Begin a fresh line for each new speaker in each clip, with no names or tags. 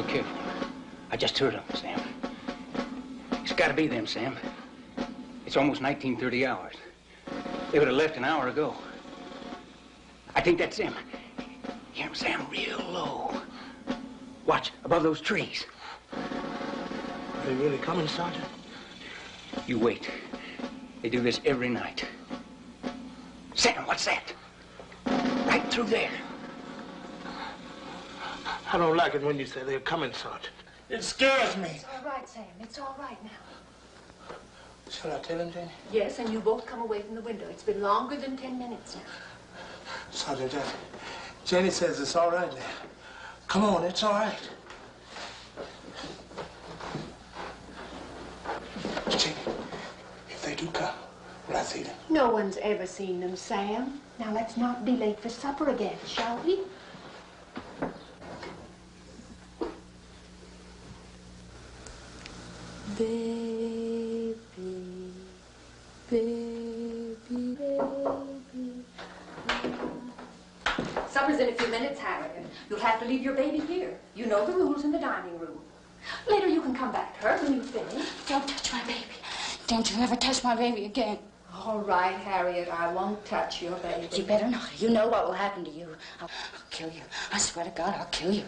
Careful. I just heard them, Sam. It's got to be them, Sam. It's almost 1930 hours. They would have left an hour ago. I think that's them. Hear them, Sam, real low. Watch, above those trees.
Are they really coming, Sergeant?
You wait. They do this every night. Sam, what's that? Right through there.
I don't like it when you say they're coming, Sergeant. It scares me.
It's all right, Sam. It's all right now.
Shall I tell him, Jenny?
Yes, and you both come away from the window. It's been longer than 10 minutes now.
Sergeant, Jenny says it's all right now. Come on, it's all right. Jenny, if they do come, will I see them?
No one's ever seen them, Sam. Now let's not be late for supper again, shall we? Baby, baby, baby. Supper's in a few minutes, Harriet. You'll have to leave your baby here. You know the rules in the dining room. Later you can come back to her when you finish.
Don't touch my baby. Don't you ever touch my baby again.
All right, Harriet, I won't touch your baby.
You better not. You know what will happen to you. I'll kill you. I swear to God, I'll kill you.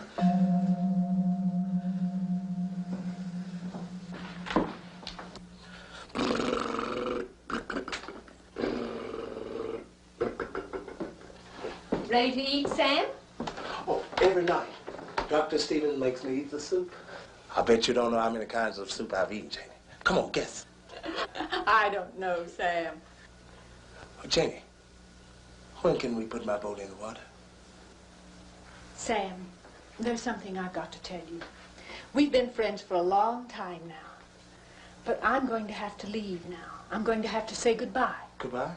Ready to eat, Sam?
Oh, every night. Dr. Stevens makes me eat the soup. I bet you don't know how many kinds of soup I've eaten, Janie. Come on, guess.
I don't know, Sam.
Oh, Janie, when can we put my boat in the water?
Sam, there's something I've got to tell you. We've been friends for a long time now. But I'm going to have to leave now. I'm going to have to say goodbye.
Goodbye?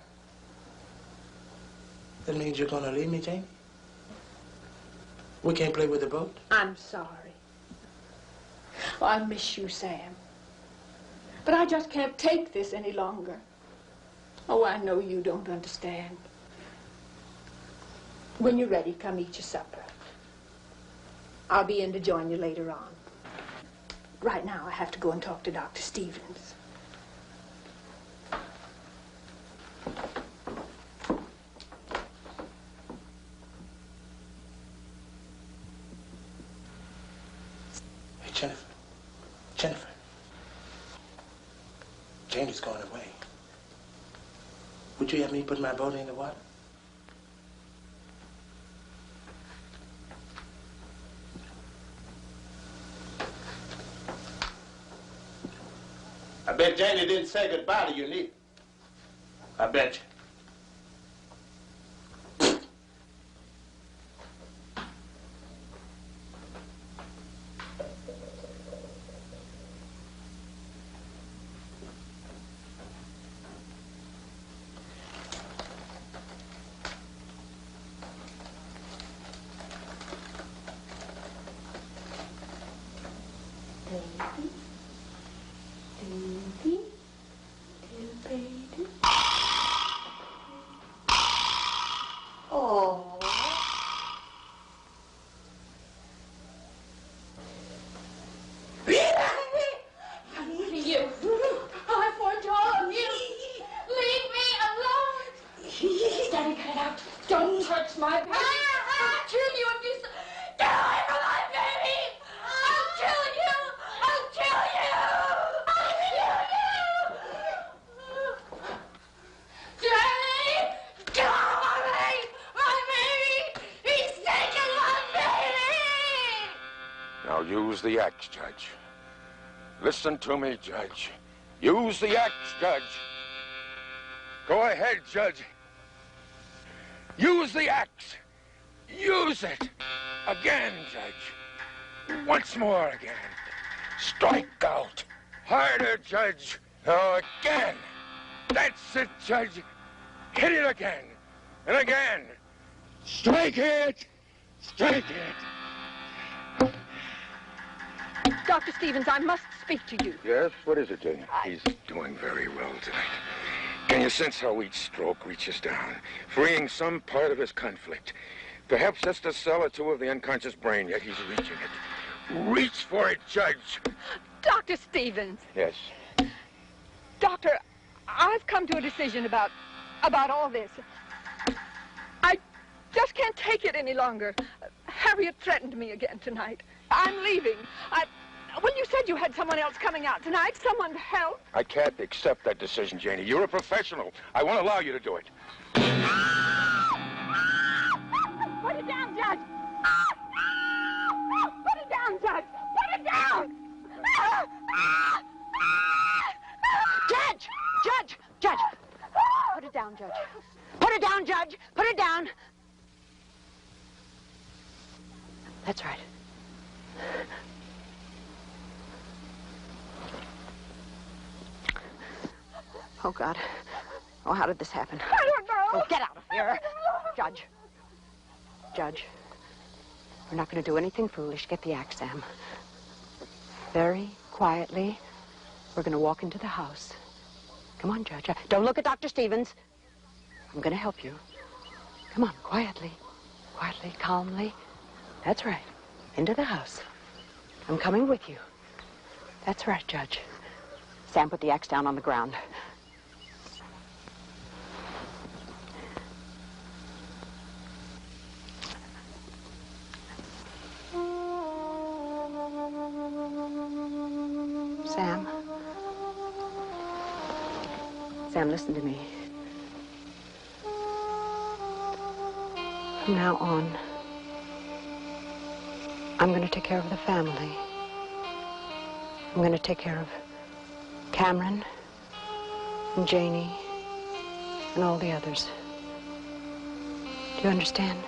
That means you're going to leave me, Janie? We can't play with the boat?
I'm sorry. Oh, I miss you, Sam. But I just can't take this any longer. Oh, I know you don't understand. When you're ready, come eat your supper. I'll be in to join you later on. Right now, I have to go and talk to Dr. Stevens.
Hey, Jennifer. Jennifer. Janie's going away. Would you have me put my boat in the water? I bet Janie didn't say goodbye to you, neither. I bet you.
Use the axe, Judge. Listen to me, Judge. Use the axe, Judge. Go ahead, Judge. Use the axe. Use it. Again, Judge. Once more again. Strike out. Harder, Judge. Now again. That's it, Judge. Hit it again. And again. Strike it. Strike it.
Dr. Stevens, I must speak to you.
Yes? What is it, Jane? He's doing very well tonight. Can you sense how each stroke reaches down, freeing some part of his conflict? Perhaps just a cell or two of the unconscious brain, yet he's reaching it. Reach for it, Judge.
Dr. Stevens.
Yes.
Doctor, I've come to a decision about all this. I just can't take it any longer. Harriet threatened me again tonight. I'm leaving. Well, you said you had someone else coming out tonight, someone to help.
I can't accept that decision, Janie. You're a professional. I won't allow you to do it.
Put it down, Judge. Put it down, Judge. Put it down.
Judge! Judge! Judge! Put it down, Judge. Put it down, Judge. Put it down. That's right. Oh, God. Oh, how did this happen?
I don't know.
Oh, get out of here. Judge. Judge. We're not going to do anything foolish. Get the axe, Sam. Very quietly, we're going to walk into the house. Come on, Judge. Don't look at Dr. Stevens. I'm going to help you. Come on, quietly. Quietly, calmly. That's right. Into the house. I'm coming with you. That's right, Judge. Sam, put the axe down on the ground. Sam. Sam, listen to me. From now on, I'm going to take care of the family. I'm going to take care of Cameron and Janie and all the others. Do you understand?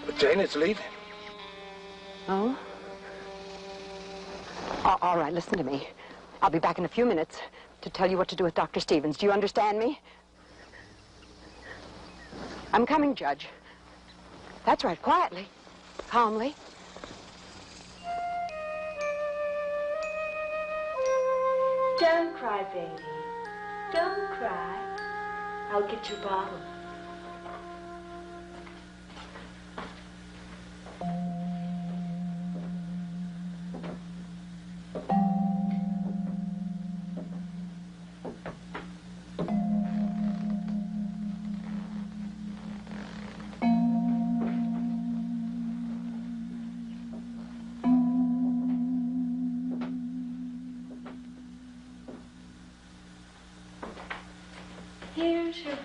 But Janie's leaving.
Oh? All right, listen to me. I'll be back in a few minutes to tell you what to do with Dr. Stevens. Do you understand me? I'm coming, Judge. That's right, quietly, calmly.
Don't cry, baby. Don't cry. I'll get your bottle. Here's your...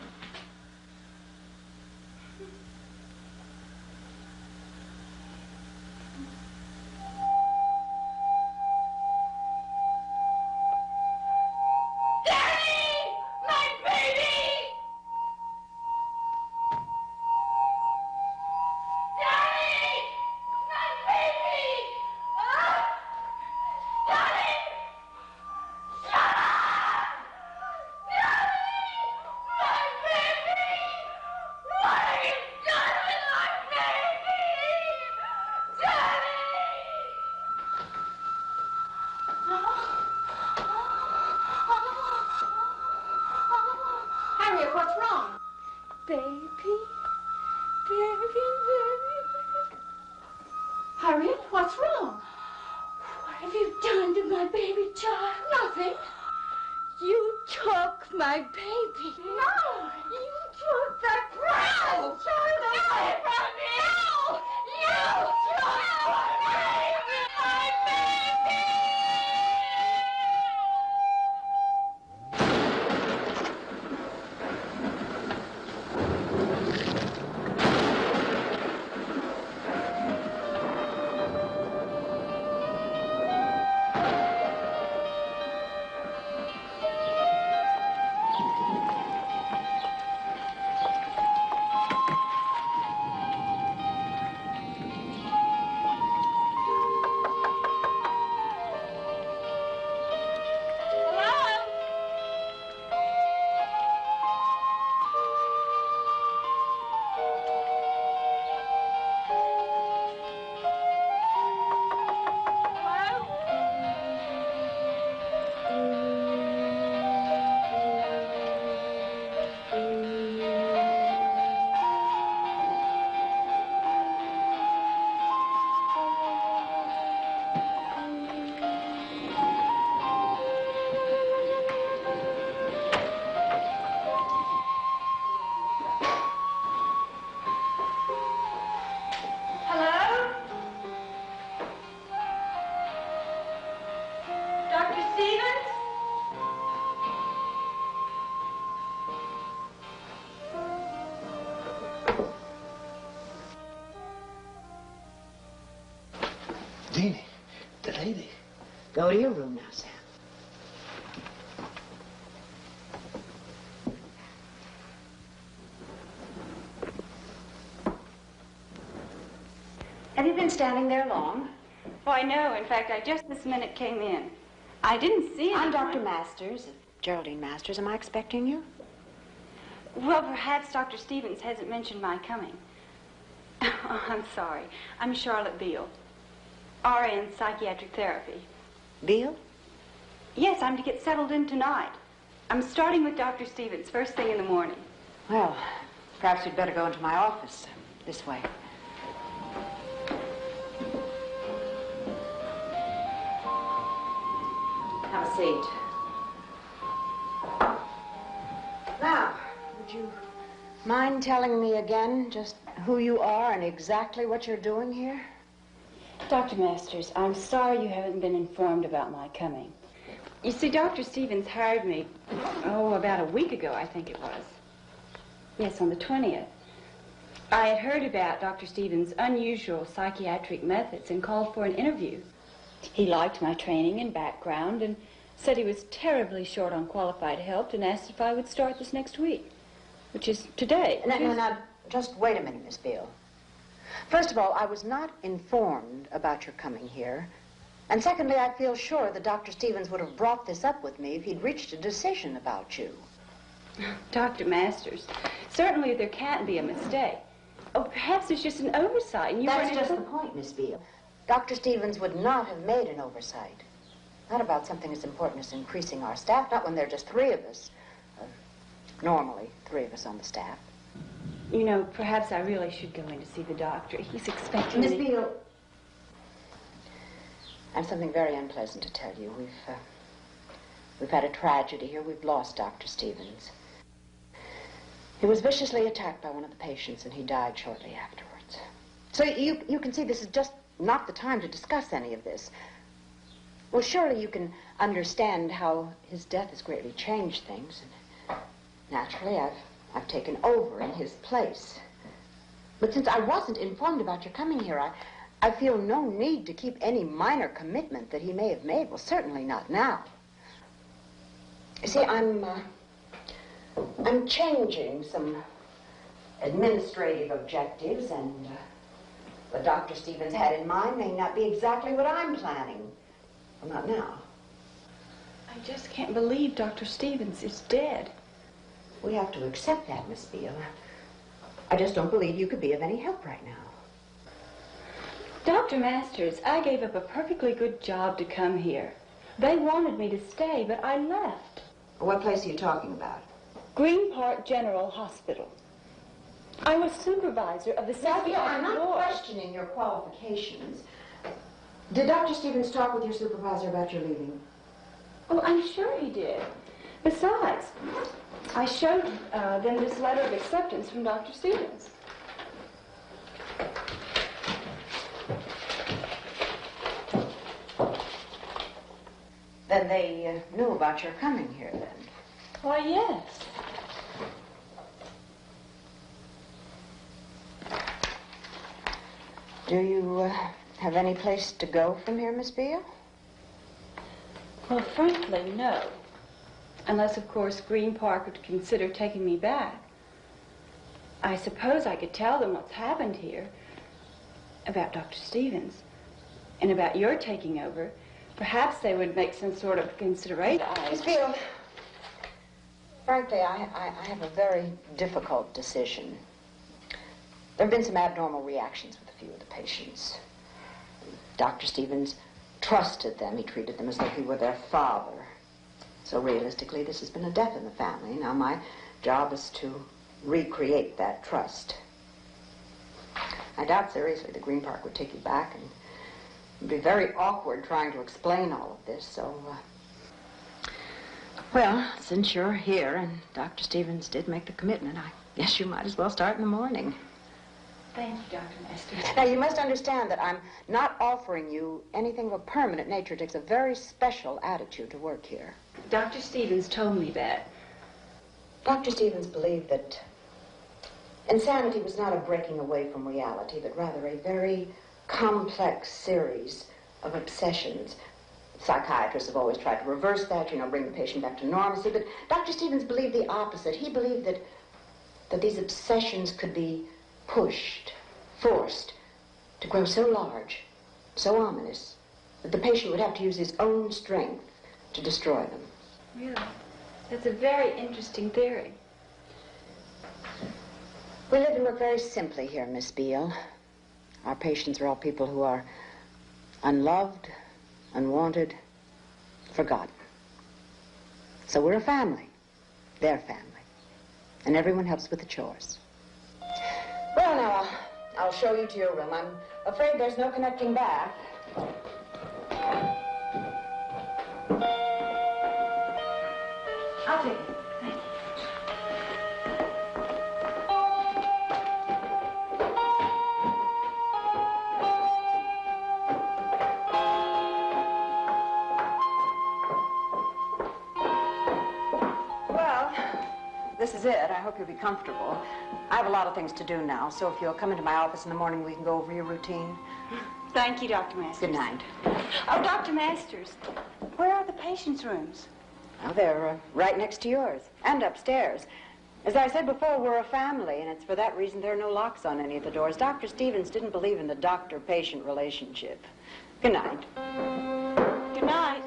Harriet, what's wrong? What have you done to my baby child? Nothing. You took my baby. No! You took that precious child away from me! No! You took my baby! My baby!
Jeannie, the lady.
Go to your room now, Sam. Have you been standing there long?
Why, no. In fact, I just this minute came in. I didn't see anyone.
I'm Dr. Masters, Geraldine Masters. Am I expecting you?
Well, perhaps Dr. Stevens hasn't mentioned my coming. Oh, I'm sorry. I'm Charlotte Beale, RA in psychiatric therapy.
Beale?
Yes, I'm to get settled in tonight. I'm starting with Dr. Stevens first thing in the morning.
Well, perhaps you'd better go into my office. This way. Have a seat. Now, would you mind telling me again just who you are and exactly what you're doing here?
Dr. Masters, I'm sorry you haven't been informed about my coming. You see, Dr. Stevens hired me, about a week ago, I think it was. Yes, on the 20th. I had heard about Dr. Stevens' unusual psychiatric methods and called for an interview. He liked my training and background and said he was terribly short on qualified help and asked if I would start this next week, which is today.
Now, just wait a minute, Miss Beale. First of all, I was not informed about your coming here. And secondly, I feel sure that Dr. Stevens would have brought this up with me if he'd reached a decision about you.
Dr. Masters, certainly there can't be a mistake. Oh, perhaps it's just an oversight. And
That's just the point, Miss Beale. Dr. Stevens would not have made an oversight. Not about something as important as increasing our staff, not when there are just 3 of us. Normally, 3 of us on the staff.
You know, perhaps I really should go in to see the doctor. He's expecting
Miss
me.
Beale, I have something very unpleasant to tell you. We've had a tragedy here. We've lost Dr. Stevens. He was viciously attacked by one of the patients, and he died shortly afterwards. So you can see this is just not the time to discuss any of this. Well, surely you can understand how his death has greatly changed things. And naturally, I've taken over in his place. But since I wasn't informed about your coming here, I feel no need to keep any minor commitment that he may have made. Well, certainly not now. You see, I'm changing some administrative objectives, and what Dr. Stevens had in mind may not be exactly what I'm planning. Well, not now.
I just can't believe Dr. Stevens is dead.
We have to accept that, Miss Beale. I just don't believe you could be of any help right now.
Dr. Masters, I gave up a perfectly good job to come here. They wanted me to stay, but I left.
What place are you talking about?
Green Park General Hospital. I was supervisor of the psychiatric
I'm not
ward.
questioning your qualifications. Did Dr. Stevens talk with your supervisor about your leaving?
Oh, I'm sure he did. Besides, I showed them this letter of acceptance from Dr. Stevens.
Then they knew about your coming here, then?
Why, yes.
Do you have any place to go from here, Miss Beale?
Well, frankly, no. Unless, of course, Green Park would consider taking me back. I suppose I could tell them what's happened here, about Dr. Stevens, and about your taking over. Perhaps they would make some sort of consideration.
Miss Beale, frankly, I have a very difficult decision. There have been some abnormal reactions with a few of the patients. Dr. Stevens trusted them. He treated them as though he were their father. So realistically, this has been a death in the family. Now my job is to recreate that trust. I doubt seriously that Green Park would take you back, and it would be very awkward trying to explain all of this, so... Well, since you're here and Dr. Stevens did make the commitment, I guess you might as well start in the morning.
Thank you, Dr. Masters.
Now, you must understand that I'm not offering you anything of a permanent nature. It takes a very special attitude to work here.
Dr. Stevens told me that.
Dr. Stevens believed that insanity was not a breaking away from reality, but rather a very complex series of obsessions. Psychiatrists have always tried to reverse that, bring the patient back to normalcy, but Dr. Stevens believed the opposite. He believed that these obsessions could be pushed, forced to grow so large, so ominous, that the patient would have to use his own strength to destroy them.
Really? That's a very interesting theory.
We live and work very simply here, Miss Beale. Our patients are all people who are unloved, unwanted, forgotten. So we're a family, their family, and everyone helps with the chores. Well, now, I'll show you to your room. I'm afraid there's no connecting back. I'll take it. Thank you. Well, this is it. I hope you'll be comfortable. I have a lot of things to do now, so if you'll come into my office in the morning, we can go over your routine.
Thank you, Dr. Masters.
Good night.
Oh, Dr. Masters, where are the patients' rooms?
Well, they're right next to yours, and upstairs. As I said before, we're a family, and it's for that reason there are no locks on any of the doors. Dr. Stevens didn't believe in the doctor-patient relationship. Good night.
Good night.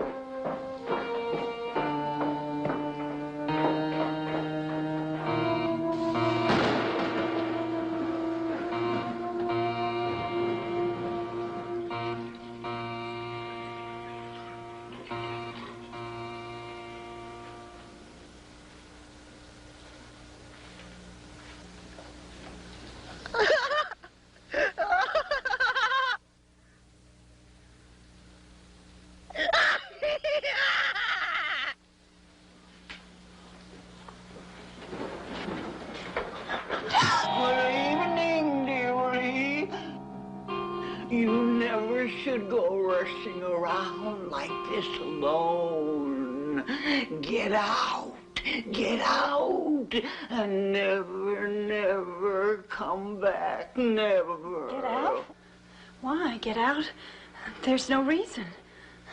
Should go rushing around like this alone. Get out, and never, never come back, never.
Get out? Why get out? There's no reason.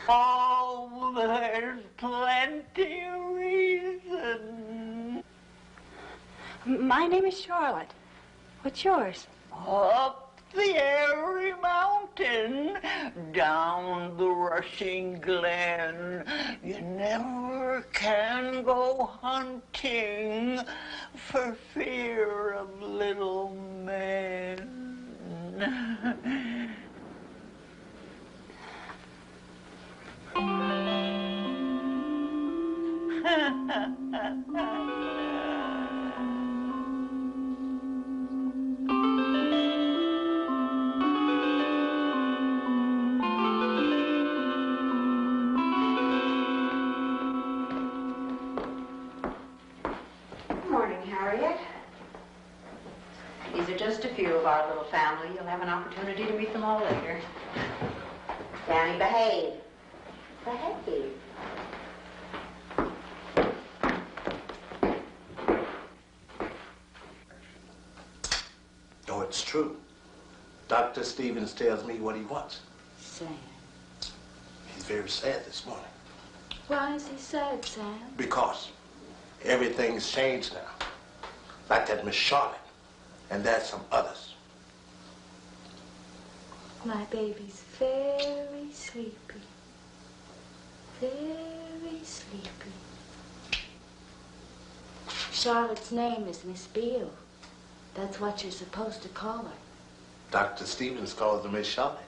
Oh, there's plenty of reason.
My name is Charlotte. What's yours?
Up the airy mountain, down the rushing glen, you never can go hunting for fear of little men.
These are just a few of our little family. You'll have an opportunity to meet them all later. Danny, behave. Behave.
No, it's true. Dr. Stevens tells me what he wants.
Sam.
He's very sad this morning.
Why is he sad, Sam?
Because everything's changed now. Like that Miss Charlotte. And there's some others.
My baby's very sleepy. Very sleepy. Charlotte's name is Miss Beale. That's what you're supposed to call her.
Dr. Stevens calls her Miss Charlotte.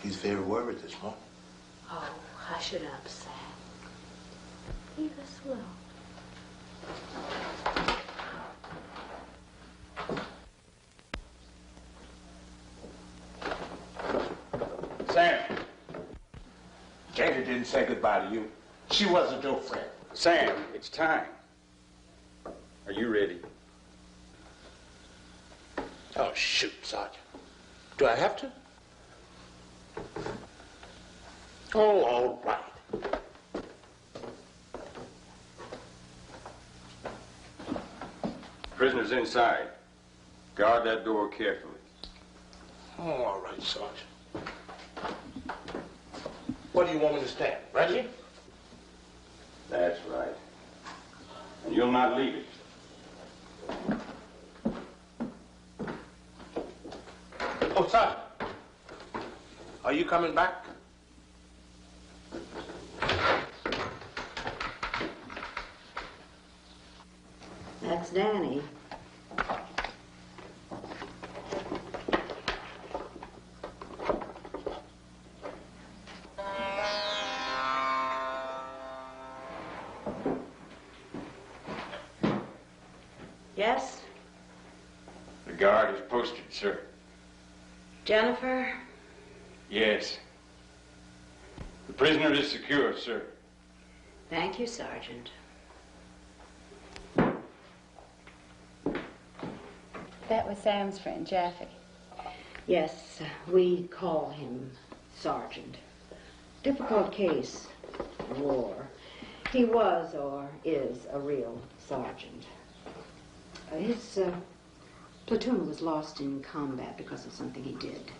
He's very worried this morning.
Oh, hush it up, Sam. Leave us alone.
Sam. Jada didn't say goodbye to you. She wasn't your friend.
Sam, it's time. Are you ready?
Oh, shoot, Sergeant. Do I have to? Oh, all right.
Prisoners inside. Guard that door carefully.
Oh, all right, Sergeant. do you want me to stand? Right here?
That's right. And you'll not leave it.
Oh, Sergeant. Are you coming back?
That's Danny. Yes?
The guard is posted, sir.
Jennifer?
Yes. The prisoner is secure, sir.
Thank you, Sergeant.
That was Sam's friend, Jaffe.
Yes, we call him Sergeant. Difficult case, war. He was or is a real sergeant. His platoon was lost in combat because of something he did.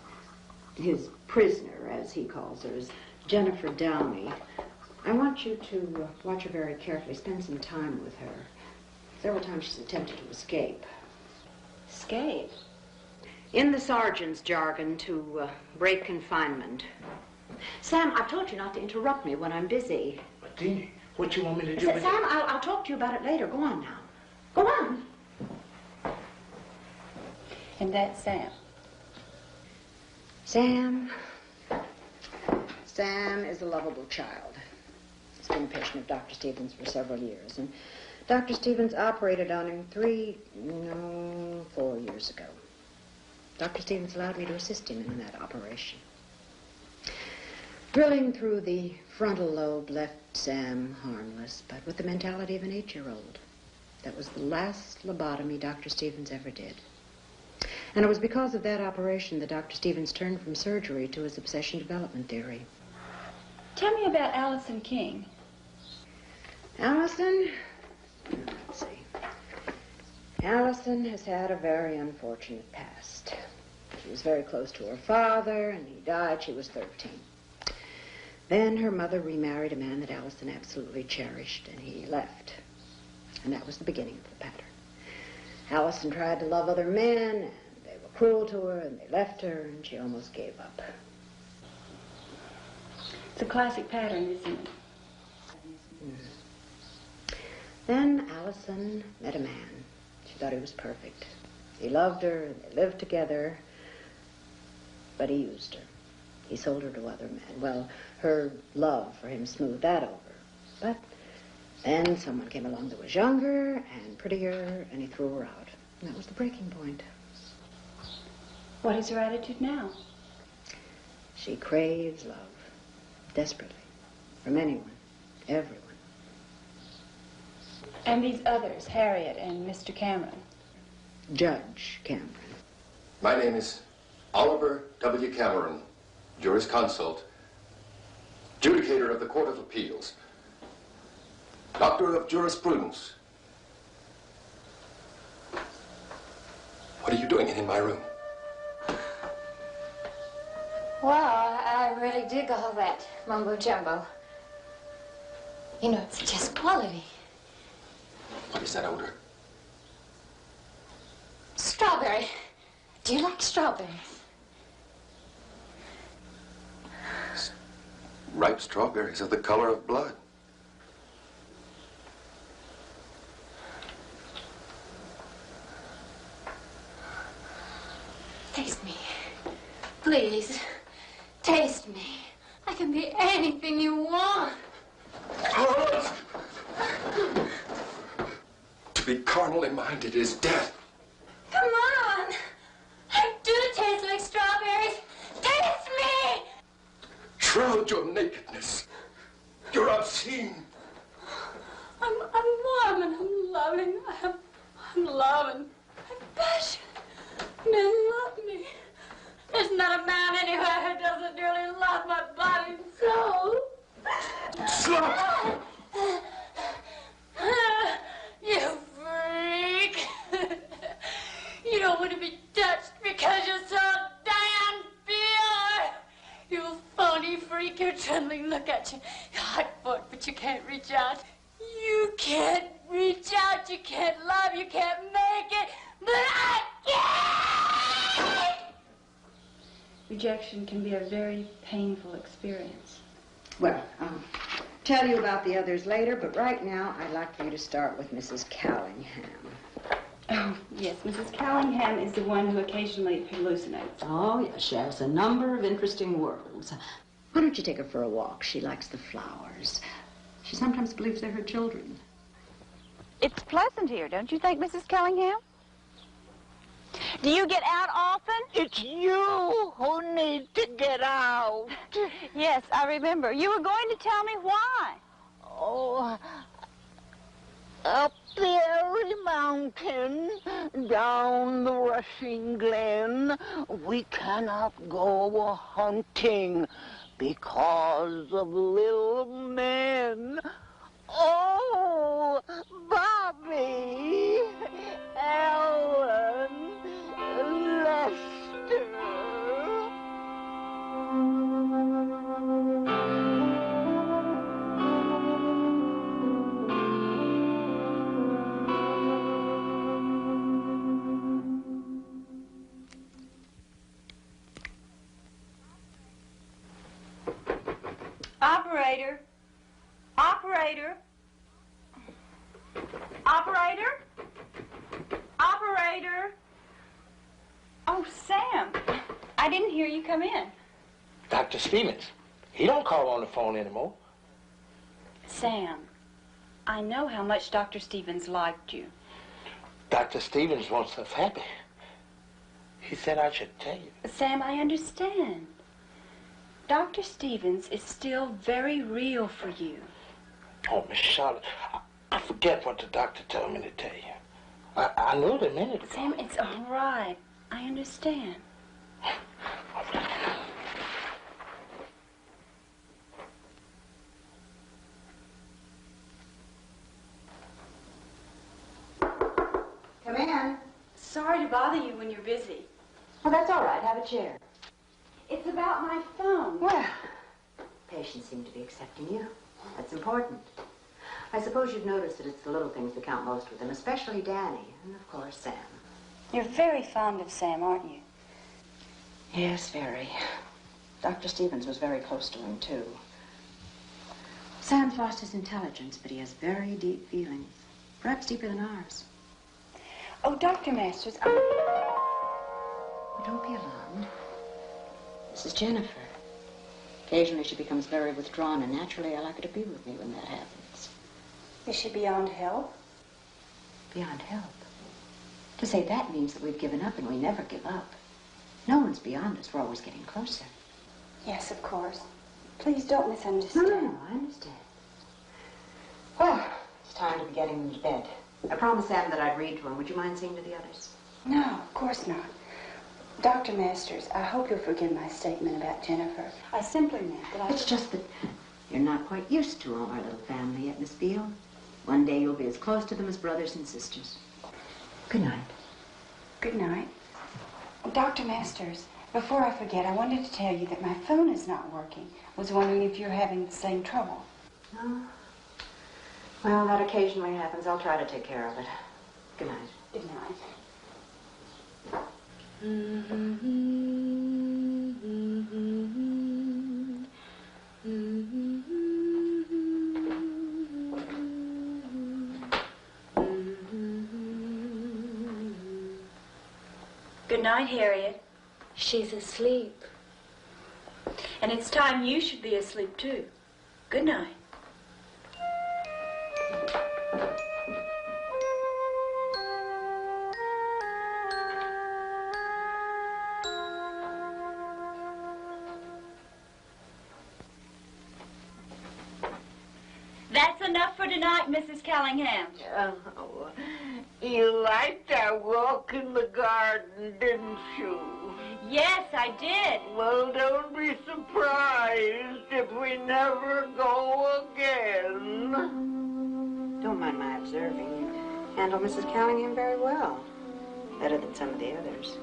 His prisoner, as he calls her, is Jennifer Downey. I want you to watch her very carefully, spend some time with her. Several times she's attempted to escape.
Escape?
In the sergeant's jargon, to break confinement. Sam, I've told you not to interrupt me when I'm busy.
But Deanie, what you want me to do with
Sam, I'll talk to you about it later. Go on now. Go on.
And that's Sam.
Sam is a lovable child. He's been a patient of Dr. Stevens for several years, and Dr. Stevens operated on him 4 years ago. Dr. Stevens allowed me to assist him in that operation. Drilling through the frontal lobe left Sam harmless, but with the mentality of an 8-year-old. That was the last lobotomy Dr. Stevens ever did. And it was because of that operation that Dr. Stevens turned from surgery to his obsession development theory.
Tell me about Allison King.
Allison? Let's see. Allison has had a very unfortunate past. She was very close to her father, and he died. She was 13. Then her mother remarried a man that Allison absolutely cherished, and he left. And that was the beginning of the pattern. Allison tried to love other men, and they were cruel to her, and they left her, and she almost gave up.
It's a classic pattern, isn't it?
Then Allison met a man. She thought he was perfect. He loved her, and they lived together, but he used her. He sold her to other men. Well, her love for him smoothed that over. But then someone came along that was younger and prettier, and he threw her out. And that was the breaking point.
What is her attitude now?
She craves love, desperately, from anyone, everyone.
And these others, Harriet and Mr. Cameron?
Judge Cameron.
My name is Oliver W. Cameron, jurisconsult, judicator of the Court of Appeals, doctor of jurisprudence. What are you doing in my room?
Well, I really dig all that mumbo-jumbo. You know, it's just quality.
What is that odor?
Strawberry. Do you like strawberries?
Ripe strawberries are the color of blood.
Taste me. Please. Taste me. I can be anything you want.
To be carnally minded is death.
Come on. I do taste like strawberries. Taste me.
Shroud your nakedness. You're obscene.
I'm warm and I'm loving. I'm loving. I'm passionate. Men love me. There's not a man anywhere who doesn't really love my body and soul.
Slut!
You freak. You don't want to be touched because you're so damn pure. You phony freak, you're trembling. Look got your hot foot, but you can't reach out. You can't reach out, you can't love, you can't make it, but I can!
Rejection can be a very painful experience.
Well, I'll tell you about the others later, but right now I'd like for you to start with Mrs. Callingham.
Oh, yes, Mrs. Callingham is the one who occasionally hallucinates.
Oh, yes, she has a number of interesting worlds. Why don't you take her for a walk? She likes the flowers. She sometimes believes they're her children.
It's pleasant here, don't you think, Mrs. Callingham? Do you get out often?
It's you who need to get out.
Yes, I remember. You were going to tell me why.
Oh, up the airy mountain, down the rushing glen, we cannot go hunting because of little men. Oh, Bobby, Ellen, Lester.
Operator. Operator. Operator. Operator. Oh, Sam. I didn't hear you come in.
Dr. Stevens, he don't call on the phone anymore.
Sam, I know how much Dr. Stevens liked you.
Dr. Stevens wants us happy. He said I should tell you.
Sam, I understand. Dr. Stevens is still very real for you.
Oh, Miss Charlotte, I forget what the doctor told me to tell you. I knew it a minute ago.
Sam, it's all right. I understand.
Come in.
Sorry to bother you when you're busy.
Well, that's all right. Have a chair.
It's about my phone.
Well, patients seem to be accepting you. That's important. I suppose you've noticed that it's the little things that count most with them, especially Danny, and of course, Sam.
You're very fond of Sam, aren't you?
Yes, very. Dr. Stevens was very close to him, too. Sam's lost his intelligence, but he has very deep feelings, perhaps deeper than ours.
Oh, Dr. Masters,
Oh, don't be alarmed. This is Jennifer. Occasionally she becomes very withdrawn, and naturally I like her to be with me when that happens.
Is she beyond help?
Beyond help? To say that means that we've given up, and we never give up. No one's beyond us. We're always getting closer.
Yes, of course. Please don't misunderstand.
No, I understand. Well, it's time to be getting him to bed. I promised Sam that I'd read to him. Would you mind seeing to the others?
No, of course not. Dr. Masters, I hope you'll forgive my statement about Jennifer. I simply meant that I...
It's just that you're not quite used to our little family yet, Miss Beale. One day you'll be as close to them as brothers and sisters. Good night.
Good night. Dr. Masters, before I forget, I wanted to tell you that my phone is not working. I was wondering if you're having the same trouble.
No. Well, that occasionally happens. I'll try to take care of it. Good night.
Good night. Good night, Harriet.
She's asleep.
And it's time you should be asleep, too. Good night.
That's enough for tonight, Mrs. Callingham.
Oh, you liked our walk in the garden, didn't you?
Yes, I did.
Well, don't be surprised if we never go again.
Don't mind my observing. You handle Mrs. Callingham very well. Better than some of the others.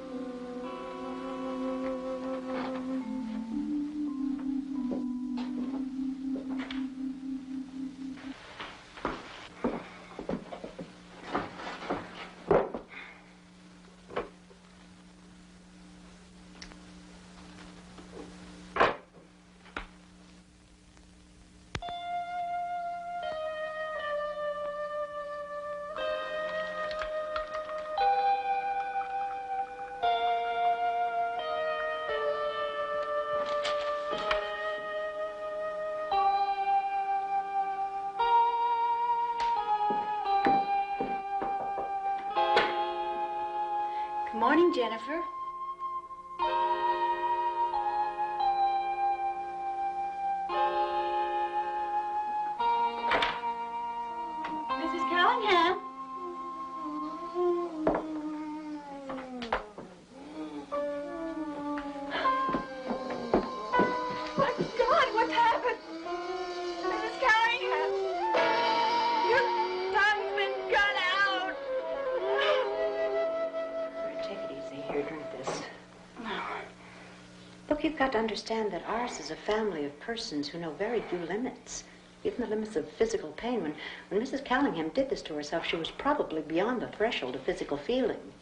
morning, Jennifer. Mrs. Callingham.
My God, what's happened? Mrs. Callingham, your tongue's been cut out.
Take it easy. Here, drink this. No. Look, you've got to understand that ours is a family of persons who know very few limits. Even the limits of physical pain. When Mrs. Callingham did this to herself, she was probably beyond the threshold of physical feeling.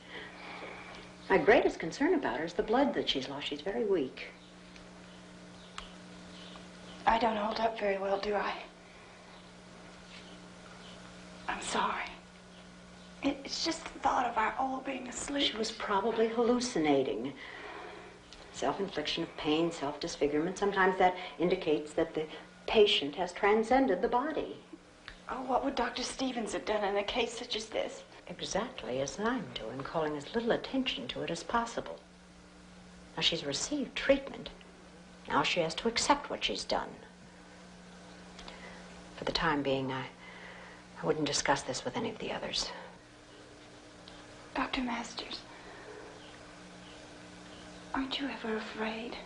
My greatest concern about her is the blood that she's lost. She's very weak.
I don't hold up very well, do I? I'm sorry. It's just the thought of our all being asleep.
She was probably hallucinating. Self-infliction of pain, self-disfigurement, sometimes that indicates that the patient has transcended the body.
Oh, what would Dr. Stevens have done in a case such as this?
Exactly as I'm doing, calling as little attention to it as possible. Now, she's received treatment. Now she has to accept what she's done. For the time being, I wouldn't discuss this with any of the others.
Dr. Masters, aren't you ever afraid?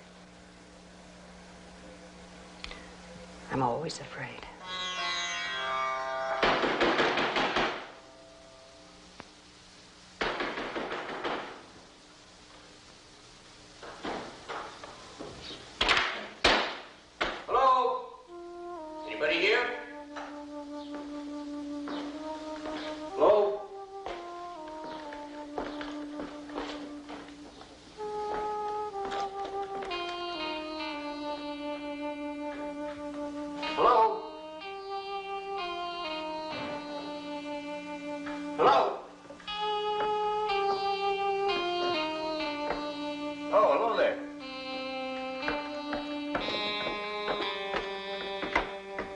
I'm always afraid.
Hello? Anybody here? Hello? Hello? Hello? Oh, hello there.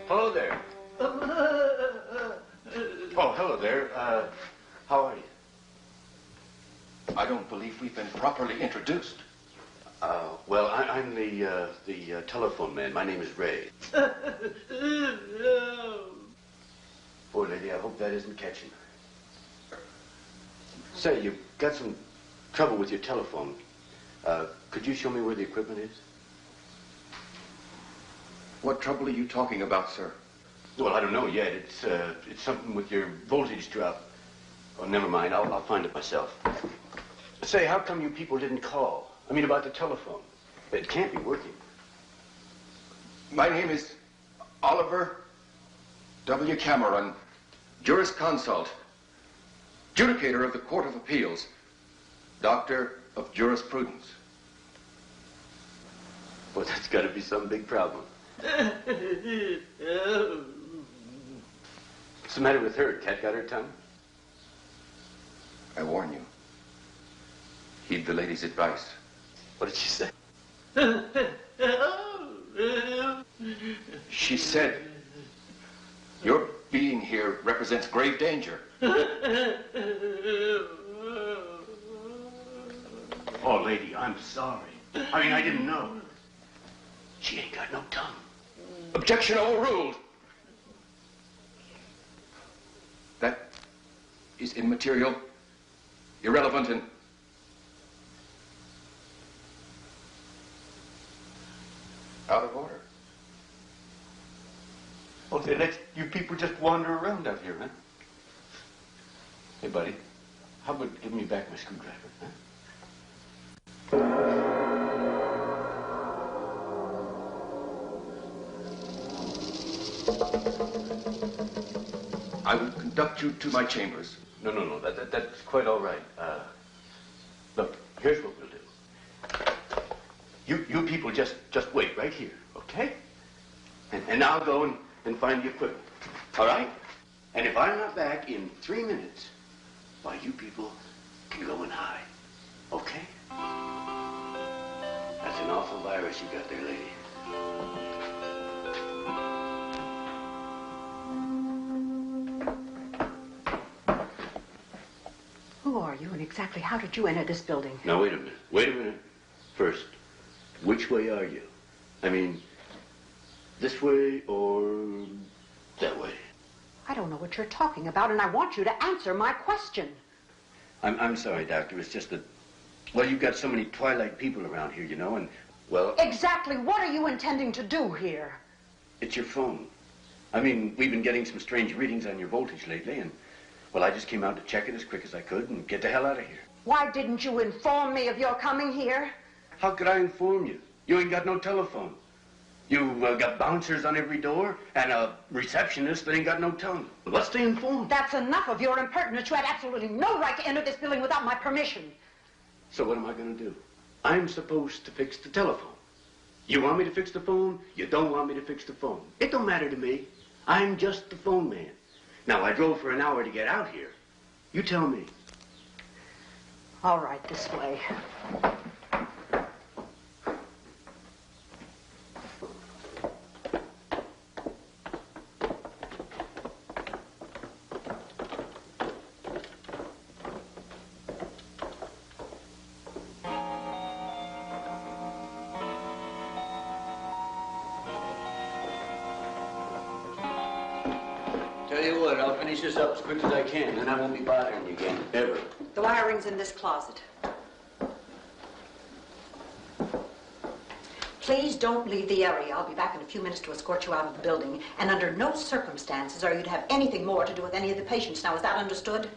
Hello there. Oh, hello there. How are you?
I don't believe we've been properly introduced.
Well, I'm the telephone man. My name is Ray. Poor lady, I hope that isn't catching. Say, you've got some trouble with your telephone. Could you show me where the equipment is?
What trouble are you talking about, sir?
Well, I don't know yet. It's something with your voltage drop. Oh, never mind. I'll find it myself. Say, how come you people didn't call? I mean, about the telephone. It can't be working.
My name is Oliver W. Cameron, jurisconsult, judicator of the Court of Appeals, doctor of jurisprudence.
Well, that's got to be some big problem. What's the matter with her? Cat got her tongue?
I warn you. Heed the lady's advice.
What did she say?
She said, your being here represents grave danger.
Oh, lady, I'm sorry. I mean, I didn't know. She ain't got no tongue.
Objection overruled. That is immaterial, irrelevant, and out of order.
Oh, they let you people just wander around out here, huh? Hey, buddy, how about giving me back my screwdriver, huh?
I will conduct you to my chambers.
No, that's quite all right. Look, here's what we'll do. You people just wait right here, okay? And I'll go and find the equipment, all right? And if I'm not back in 3 minutes, why, you people can go and hide, okay? That's an awful virus you got there, lady.
Who are you? you, and exactly how did you enter this building?
Now, wait a minute. Wait a minute. First, which way are you? I mean, this way or that way?
I don't know what you're talking about, and I want you to answer my question.
I'm sorry, Doctor. It's just that, well, you've got so many Twilight people around here, you know, and, well...
Exactly what are you intending to do here?
It's your phone. I mean, we've been getting some strange readings on your voltage lately, and, well, I just came out to check it as quick as I could and get the hell out of here.
Why didn't you inform me of your coming here?
How could I inform you? You ain't got no telephone. You've got bouncers on every door and a receptionist that ain't got no tongue. What's to inform?
That's enough of your impertinence. You had absolutely no right to enter this building without my permission.
So what am I going to do? I'm supposed to fix the telephone. You want me to fix the phone? You don't want me to fix the phone. It don't matter to me. I'm just the phone man. Now, I drove for an hour to get out here. You tell me.
All right, this way.
Tell you what, I'll finish this up as quick as I can, then I won't be bothering you again, ever.
The wiring's in this closet. Please don't leave the area. I'll be back in a few minutes to escort you out of the building. And under no circumstances are you to have anything more to do with any of the patients. Now, is that understood?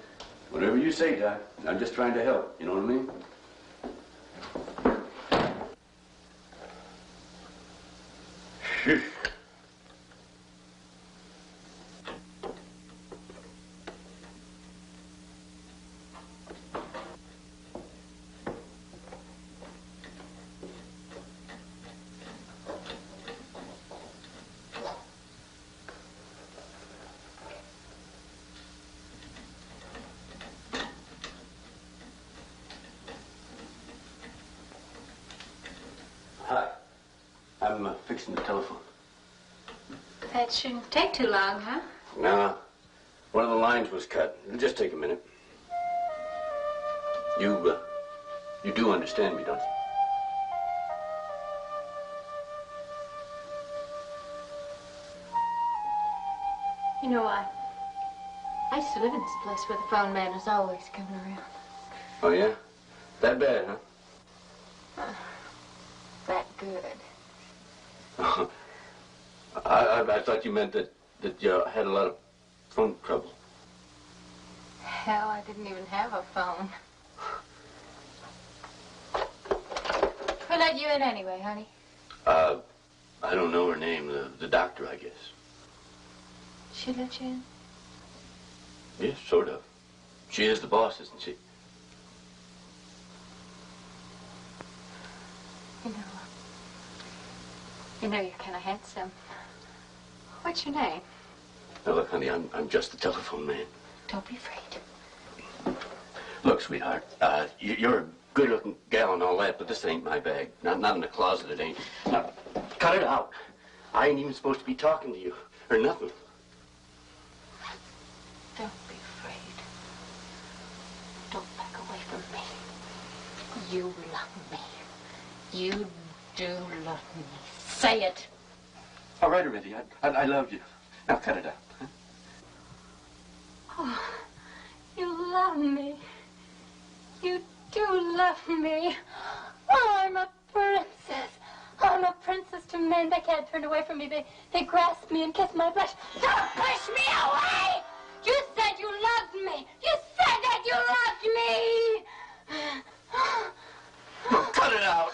Whatever you say, Doc. I'm just trying to help. You know what I mean? Hi. I'm fixing the telephone.
That shouldn't take too long, huh?
No. One of the lines was cut. It'll just take a minute. You do understand me, don't you?
You know, I used to live in this place where the phone man was always coming around.
Oh, yeah? That bad, huh?
That good.
I thought you meant that you had a lot of phone trouble.
Hell, I didn't even have a phone. Who let you in anyway, honey?
I don't know her name. The doctor, I guess.
She let you in?
Yes, sort of. She is the boss, isn't she?
You know you're kind of handsome. What's your name?
Now, look, honey, I'm just the telephone man.
Don't be afraid.
Look, sweetheart, you're a good-looking gal and all that, but this ain't my bag. Not in the closet, it ain't. Now, cut it out. I ain't even supposed to be talking to you, or nothing.
Don't be afraid. Don't back away from me. You love me. You do love me. Say it.
All right, already. I love you. Now cut it out. Huh?
Oh, you love me. You do love me. Oh, I'm a princess. I'm a princess to men. They can't turn away from me. They grasp me and kiss my flesh. Don't push me away! You said you loved me. You said that you loved me.
Look, cut it out.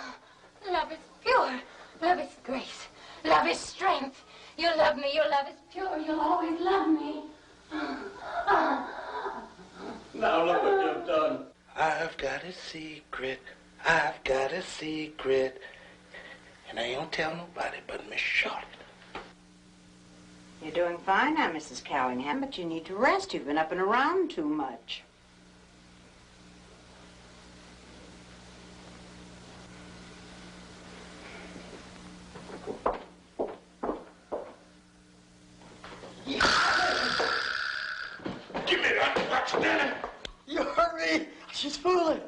Love is pure. Love is grace. Love is strength. You love me. Your love is pure. You'll always love me.
Now look what you've done.
I've got a secret. I've got a secret. And I ain't gonna tell nobody but Miss Charlotte.
You're doing fine now, Mrs. Callingham, but you need to rest. You've been up and around too much.
Give me that watch, Danny.
You hurt me.
She's fooling.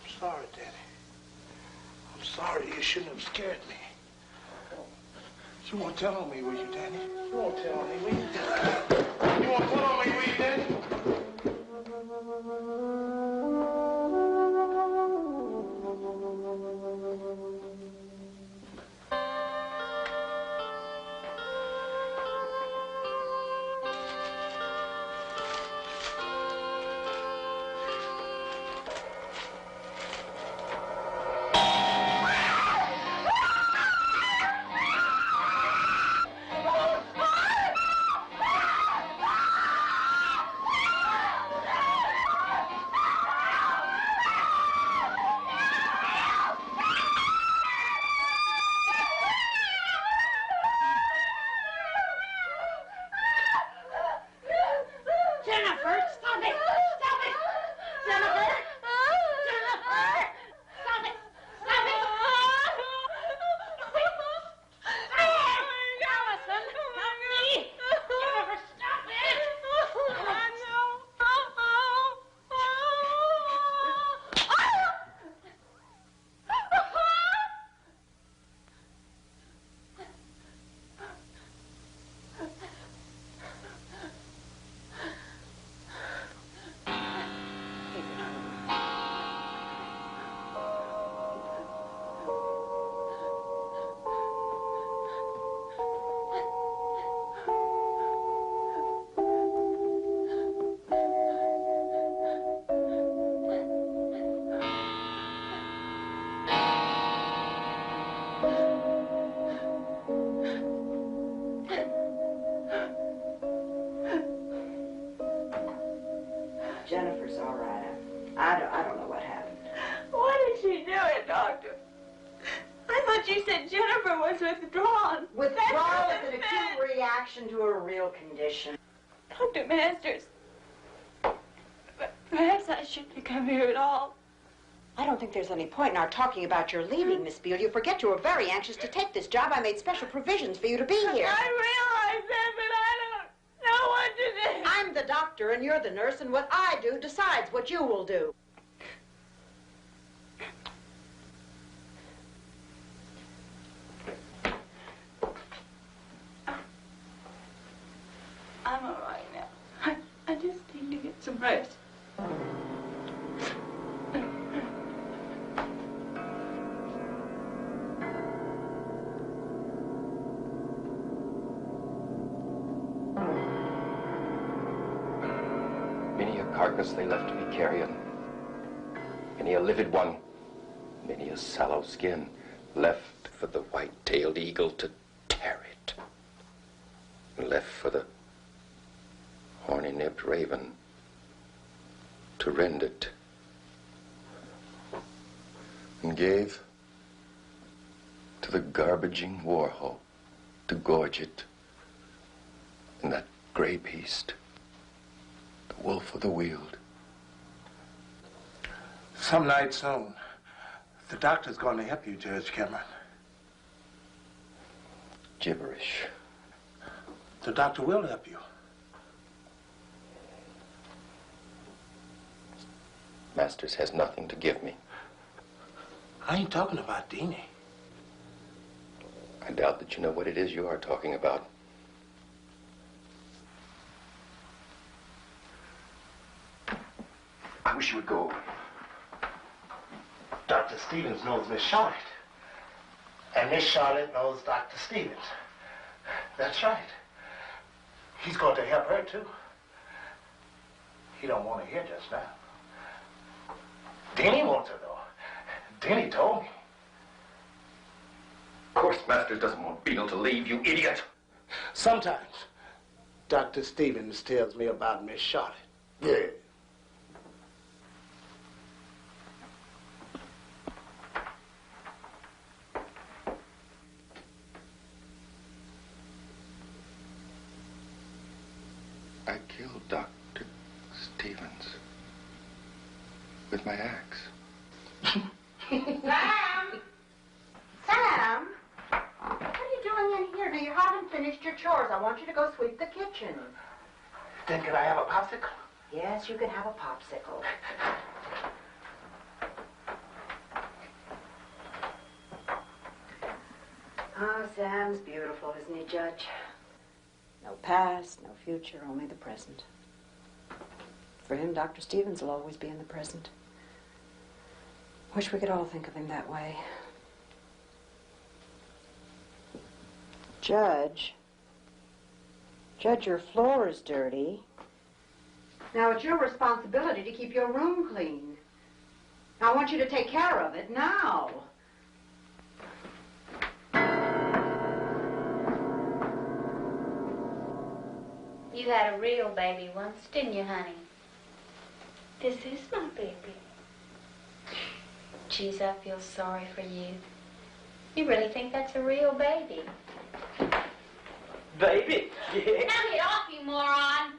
I'm sorry, Daddy. I'm sorry. You shouldn't have scared me. You won't tell on me, will you, Daddy? You won't tell on me, will you, Daddy? You won't tell on me, will you, Daddy?
Jennifer's all right. I don't know what happened.
Why did she do it, Doctor? I thought you said Jennifer was withdrawn.
Withdrawal is an acute reaction to a real condition.
Dr. Masters, perhaps I shouldn't come here at all.
I don't think there's any point in our talking about your leaving, Miss Beale. You forget you were very anxious to take this job. I made special provisions for you to be here.
I realize that, but I don't know what to do.
I'm the doctor and you're the nurse, and what I do decides what you will do.
I'm all right now. I just need to get some rest.
Many a carcass they left me carrion, many a livid one, many a sallow skin, left for the white-tailed eagle to tear it, and left for the horny-nibbed raven to rend it, and gave to the garbaging warhole to gorge it, and that gray beast, the wolf of the weald.
Some night soon, the doctor's going to help you, Judge Cameron.
Gibberish.
The doctor will help you.
Masters has nothing to give me.
I ain't talking about Deanie.
I doubt that you know what it is you are talking about.
I wish you would go. Dr. Stevens knows Miss Charlotte. And Miss Charlotte knows Dr. Stevens. That's right. He's going to help her, too. He don't want to hear just now. Denny wants her, though. Denny told me.
Of course, Masters doesn't want Beale to leave, you idiot.
Sometimes Dr. Stevens tells me about Miss Charlotte. Yeah.
I killed Dr. Stevens with my axe.
Sam! Sam! What are you doing in here? You haven't finished your chores. I want you to go sweep the kitchen.
Then can I have a popsicle?
Yes, you can have a popsicle. Oh, Sam's beautiful, isn't he, Judge? No past, no future, only the present. For him, Dr. Stevens will always be in the present. Wish we could all think of him that way. Judge, your floor is dirty. Now, it's your responsibility to keep your room clean. I want you to take care of it now.
You had a real baby once, didn't you, honey?
This is my baby.
Geez, I feel sorry for you. You really think that's a real baby?
Baby? Yeah.
Now get off, you moron!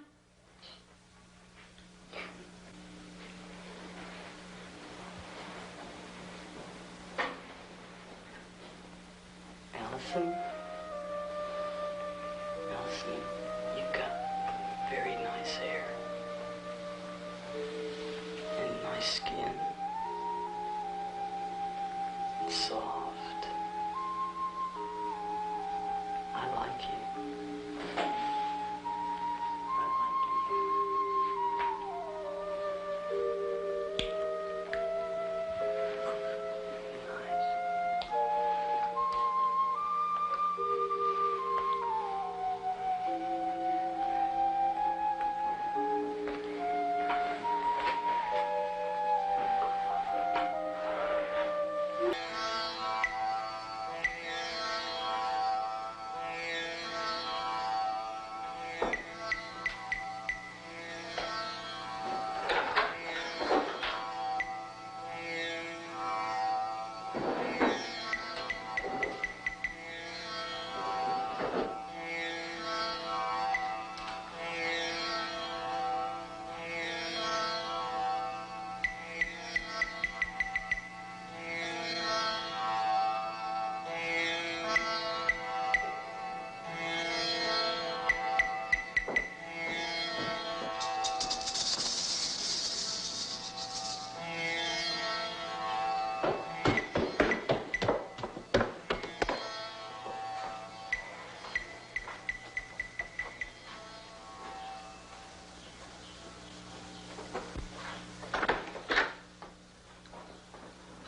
Allison, you've got very nice hair and nice skin, soft. I like you.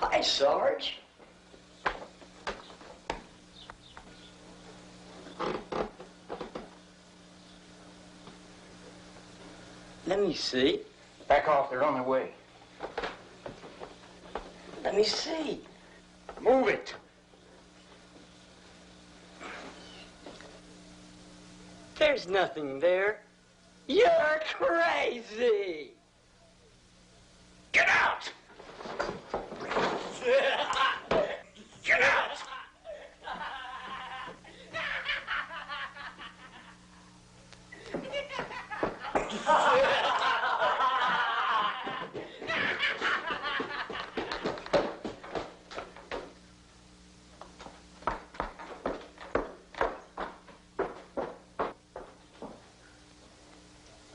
Hi, Sarge. Let me see.
Back off, they're on their way.
Let me see.
Move it.
There's nothing there. You're crazy.
Get out! Get out!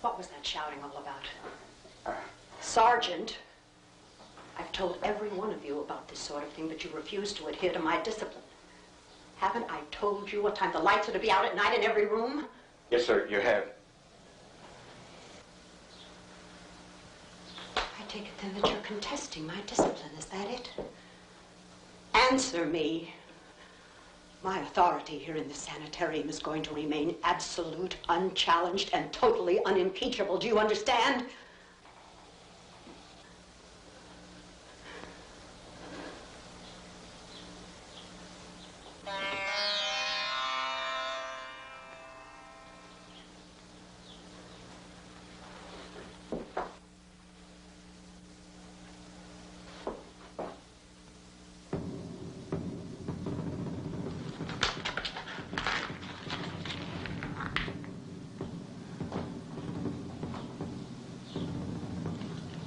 What was that shouting all about? Sergeant, I've told every one of you about this sort of thing, but you refuse to adhere to my discipline. Haven't I told you what time the lights are to be out at night in every room?
Yes, sir, you have.
I take it then that you're contesting my discipline, is that it? Answer me. My authority here in the sanitarium is going to remain absolute, unchallenged, and totally unimpeachable. Do you understand?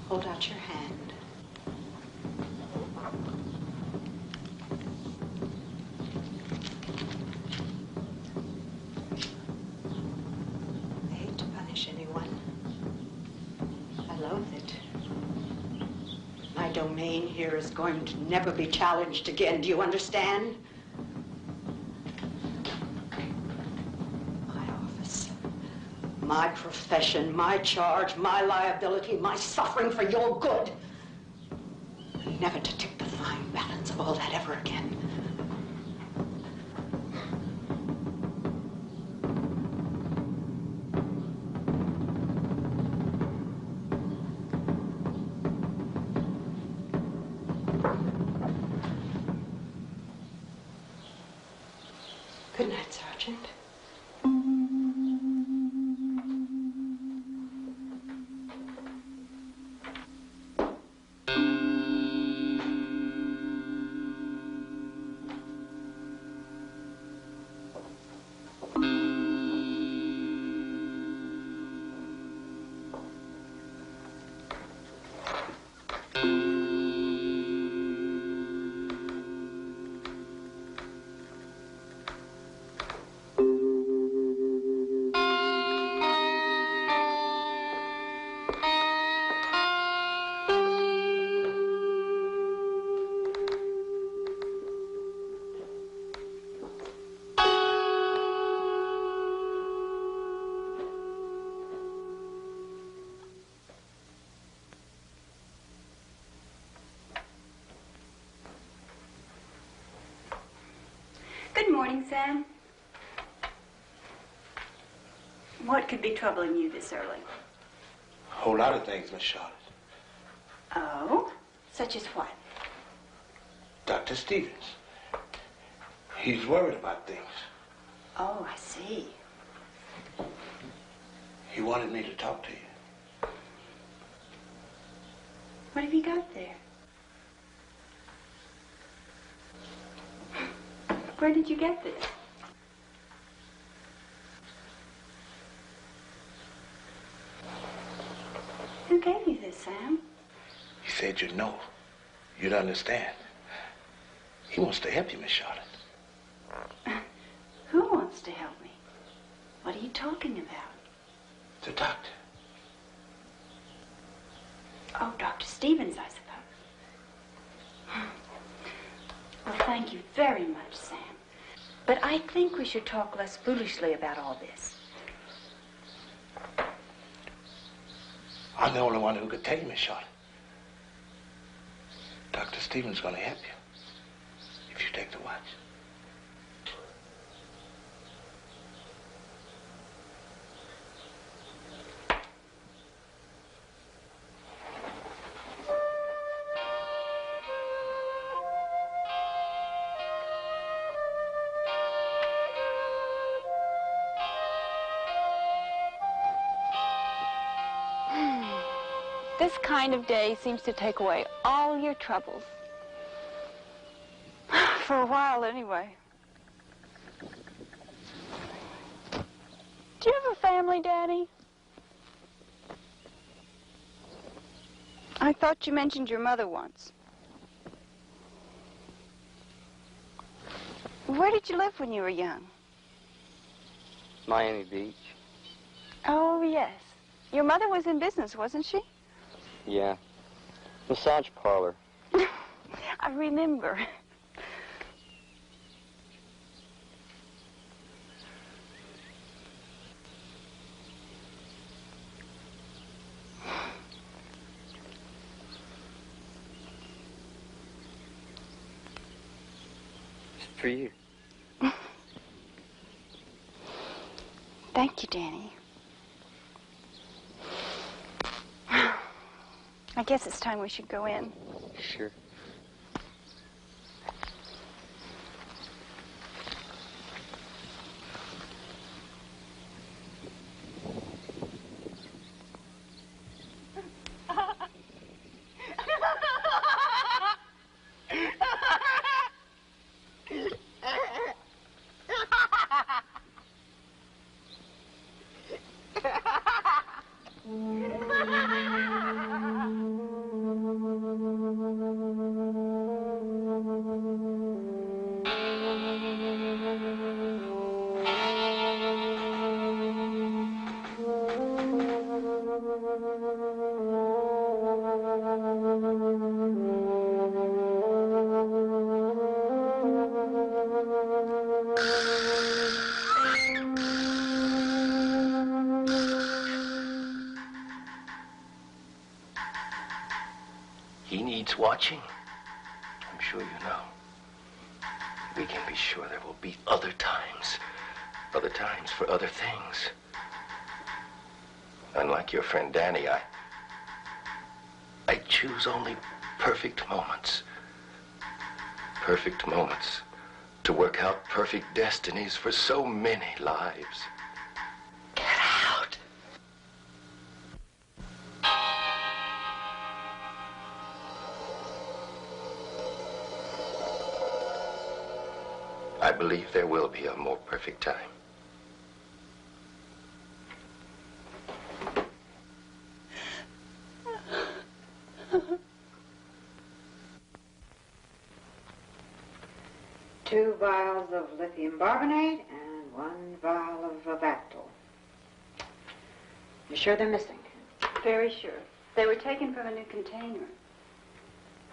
Hold out your hand. I hate to punish anyone, domain here is going to never be challenged again. Do you understand? My office, my profession, my charge, my liability, my suffering for your good. Never to tip the fine balance of all that ever again. Good night, Sergeant.
Good morning, Sam. What could be troubling you this early?
A whole lot of things, Miss Charlotte.
Oh? Such as what?
Dr. Stevens. He's worried about things.
Oh, I see.
He wanted me to talk to you.
What have you got there? Where did you get this? Who gave you this, Sam?
He said you'd know. You'd understand. He wants to help you, Miss Charlotte.
Who wants to help me? What are you talking about?
The doctor.
Oh, Dr. Stevens, I suppose. Well, thank you very much, Sam. But I think we should talk less foolishly about all this.
I'm the only one who could tell you, Miss Charlotte. Dr. Stevens is going to help you if you take the watch.
This kind of day seems to take away all your troubles. For a while, anyway. Do you have a family, Daddy? I thought you mentioned your mother once. Where did you live when you were young?
Miami Beach.
Oh, yes. Your mother was in business, wasn't she?
Yeah. Massage parlor.
I remember.
It's for you.
Thank you, Danny. I guess it's time we should go in.
Sure.
He needs watching. I'm sure you know. We can be sure there will be other times for other things. Unlike your friend Danny, I choose only perfect moments. Perfect moments to work out perfect destinies for so many lives. Get out! I believe there will be a more perfect time.
Two vials of lithium carbonate and 1 vial of Avactol. You sure they're missing?
Very sure. They were taken from a new container.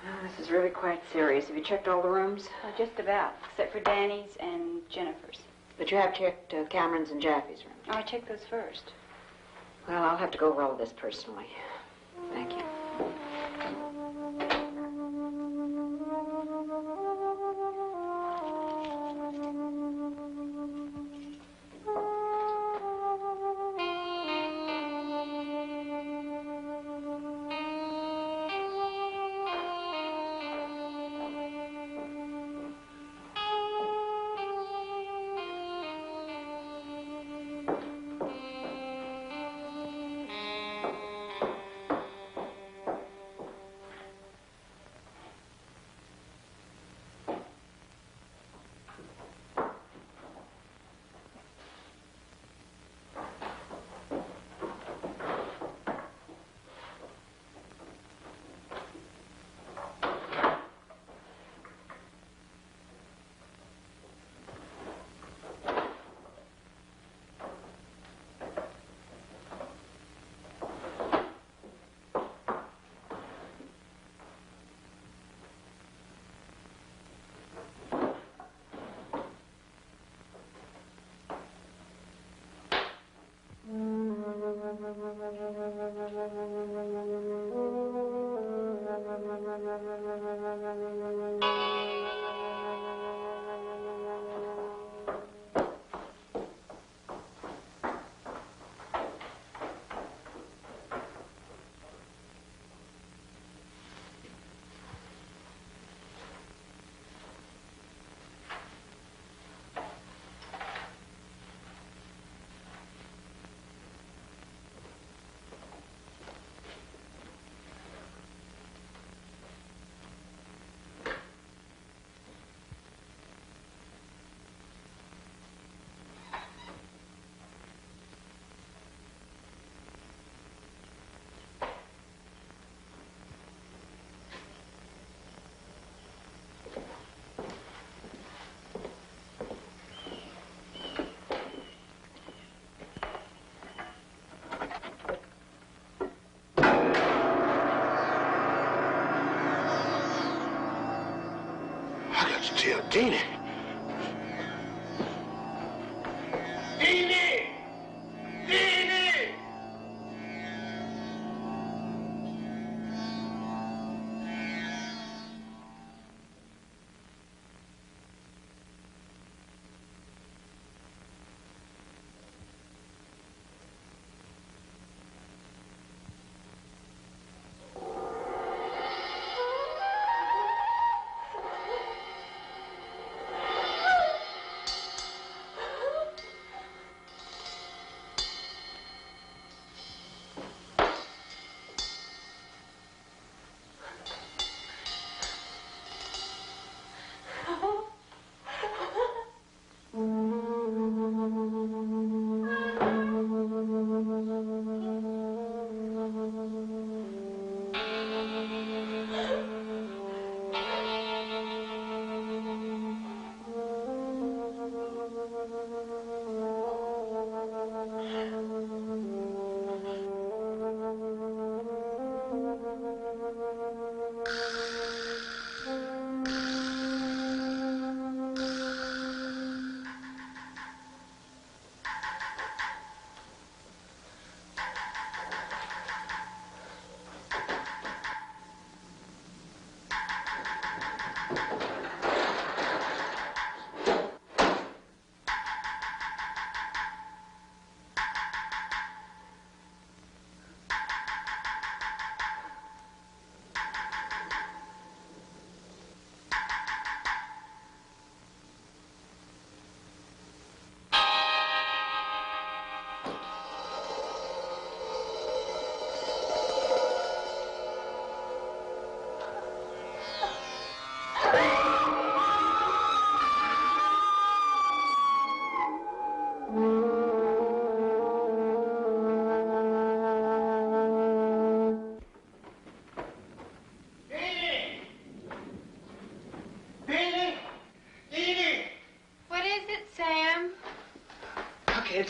Oh, this is really quite serious. Have you checked all the rooms?
Well, just about, except for Danny's and Jennifer's.
But you have checked Cameron's and Jaffe's rooms.
Oh, I checked those first.
Well, I'll have to go over all of this personally. Thank you.
Tell Dini. Dini! Dini!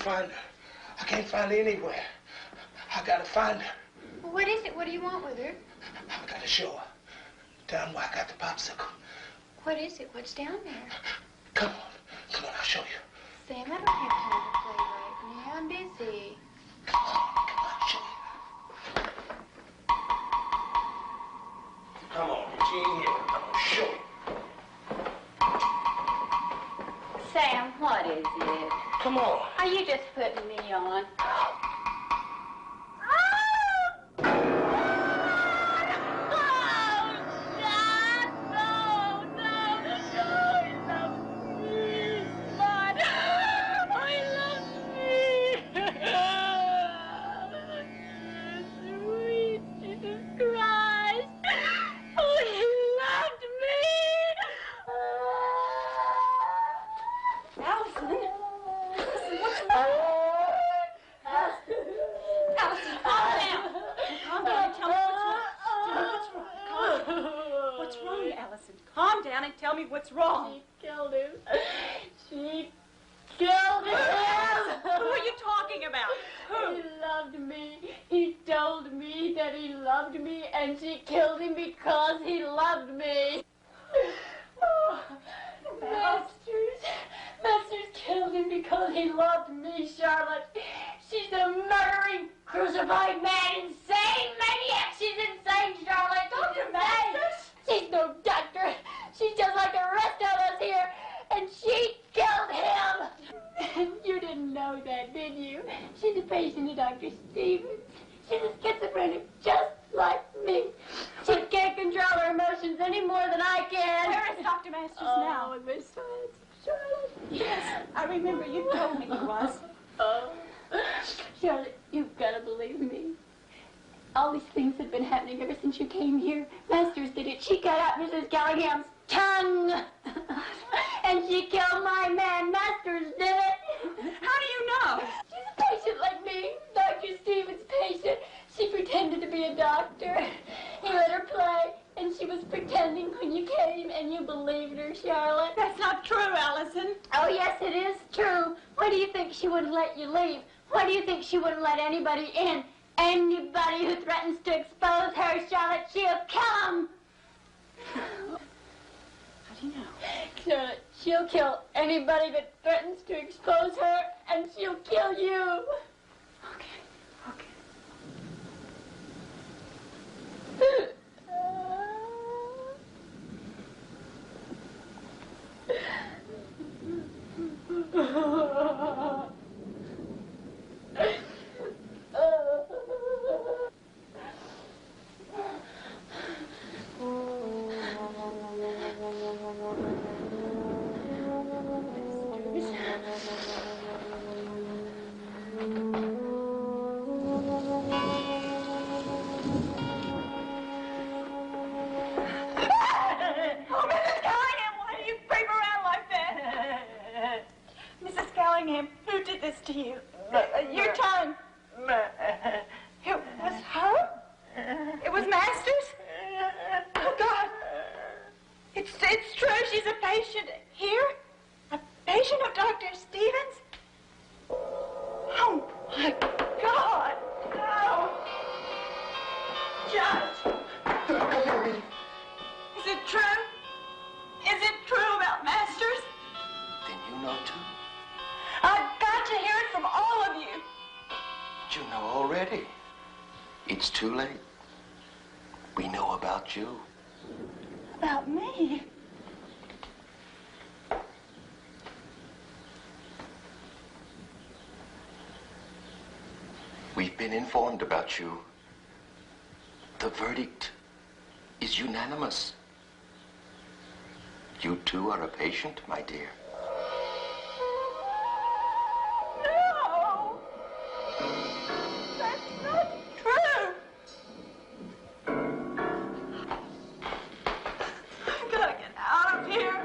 find her. I can't find her anywhere. I gotta find her.
What is it? What do you want with her?
I gotta show her. Down where I got the popsicle.
What is it? What's down there?
Come on, I'll show you.
Sam, I don't have time to play right now. I'm busy.
Come on, I'll show you. Come on, she ain't here. I'm gonna show you.
Sam, what is it?
Come on.
Are you just putting me on?
What's wrong? She killed him. She killed him.
Who are you talking about? Who?
He loved me. He told me that he loved me, and she killed him because he loved me. Oh, Masters killed him because he loved me, Charlotte. She's a murdering, crucified man, insane maniac. She's insane, Charlotte. Dr. Masters? She's no doctor. She's just like the rest of us here, and she killed him. And you didn't know that, did you? She's a patient of Dr. Stevens. She's a schizophrenic just like me. She can't control her emotions any more than I can.
Where is Dr. Masters now?
Oh, Miss Charlotte.
Yes, I remember you told me he was.
Oh, Charlotte, you've got to believe me. All these things have been happening ever since you came here. Masters did it. She cut out Mrs. Callaghan's tongue. And she killed my man. Masters did it.
How do you know?
She's a patient like me. Dr. Stevens' patient. She pretended to be a doctor. He let her play, and she was pretending when you came, and you believed her, Charlotte.
That's not true, Allison.
Oh, yes, it is true. Why do you think she wouldn't let you leave? Why do you think she wouldn't let anybody in? Anybody who threatens to expose her, Charlotte, she'll kill him.
How do you know?
Charlotte, she'll kill anybody that threatens to expose her, and she'll kill you.
Okay. Who did this to you? Your tongue. It was her? It was Masters? Oh, God. It's true. She's a patient here? A patient of Dr. Stevens? Oh, my God. No. Judge. Is it true? Is it true about Masters?
Then you know too.
I've got to hear it from all of you.
But you know already. It's too late. We know about you.
About me?
We've been informed about you. The verdict is unanimous. You too are a patient, my dear.
No! That's not true! I've got to get out of here.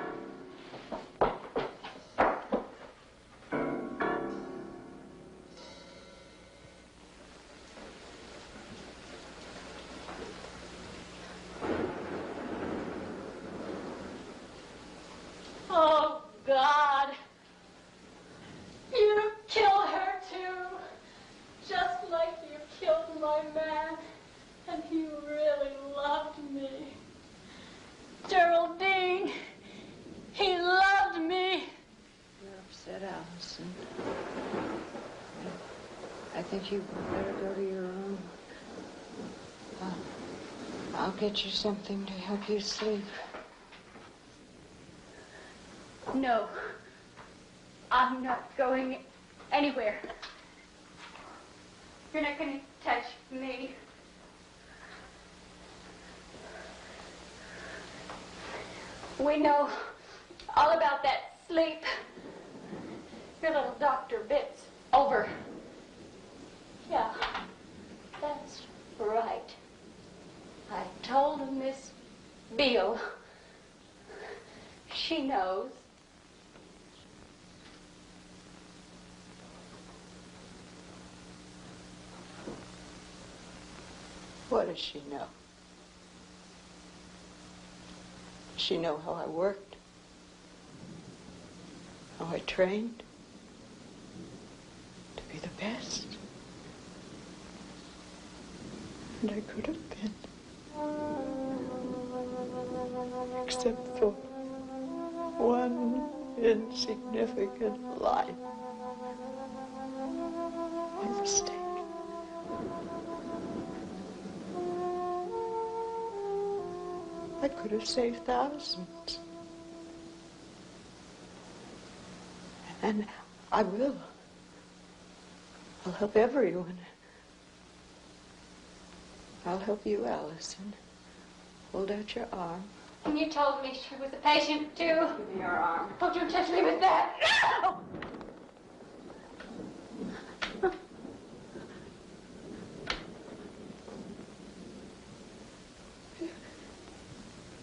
Oh, God. my man, and he really loved me. Geraldine, he loved me.
You're upset, Allison. I think you better go to your room. I'll get you something to help you sleep.
No, I'm not going anywhere. You're not going to touch me. We know all about that sleep. Your little doctor bit's over. Yeah, that's right. I told Miss Beale. She knows.
What does she know? Does she know how I worked? How I trained? To be the best? And I could have been. Except for one insignificant lie. My mistake. I could have saved thousands. And I will. I'll help everyone. I'll help you, Allison. Hold out your arm.
And you told me she was a patient, too.
Give me your arm.
Don't you touch me with that. No!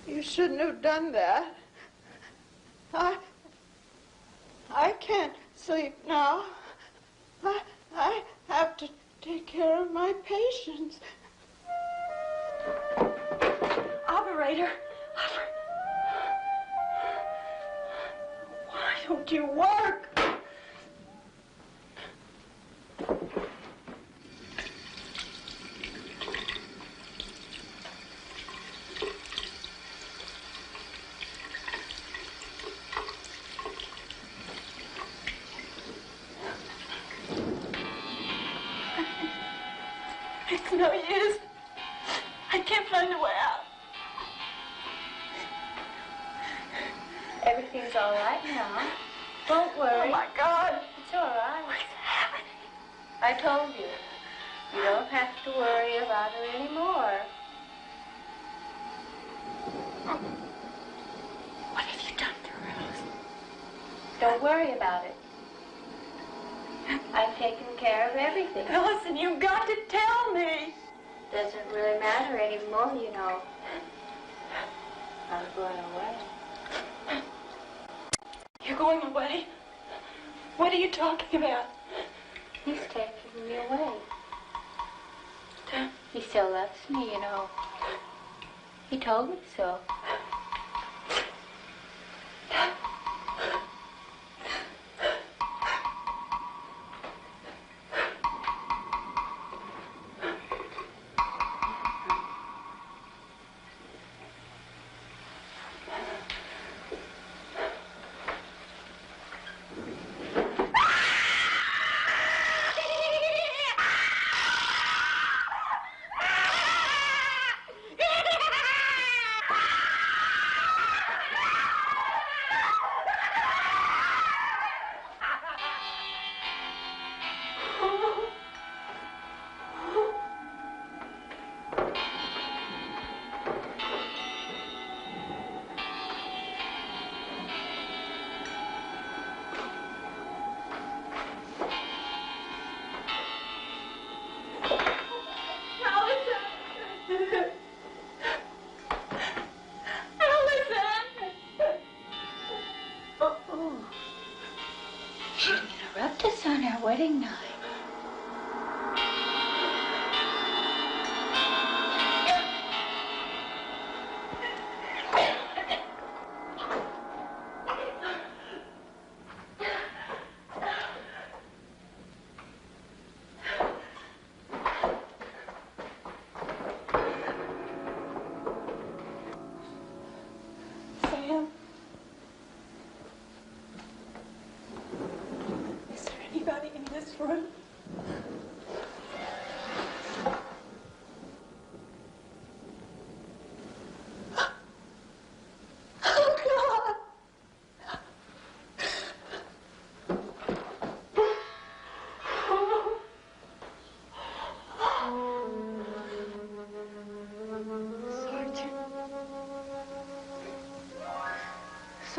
You shouldn't have done that. I can't sleep now. I have to take care of my patients.
Operator. Why don't you work? It's no use. I can't find a way out.
Everything's all right now. Don't worry.
Oh, my God.
It's all right.
What's happening?
I told you. You don't have to worry about her anymore.
What have you done to her, Allison?
Don't worry about it. I've taken care of everything.
Allison, you've got to tell me.
Doesn't really matter anymore, you know. I'm going away.
You're going away? What are you talking about?
He's taking me away. He still loves me, you know. He told me so. On our wedding night.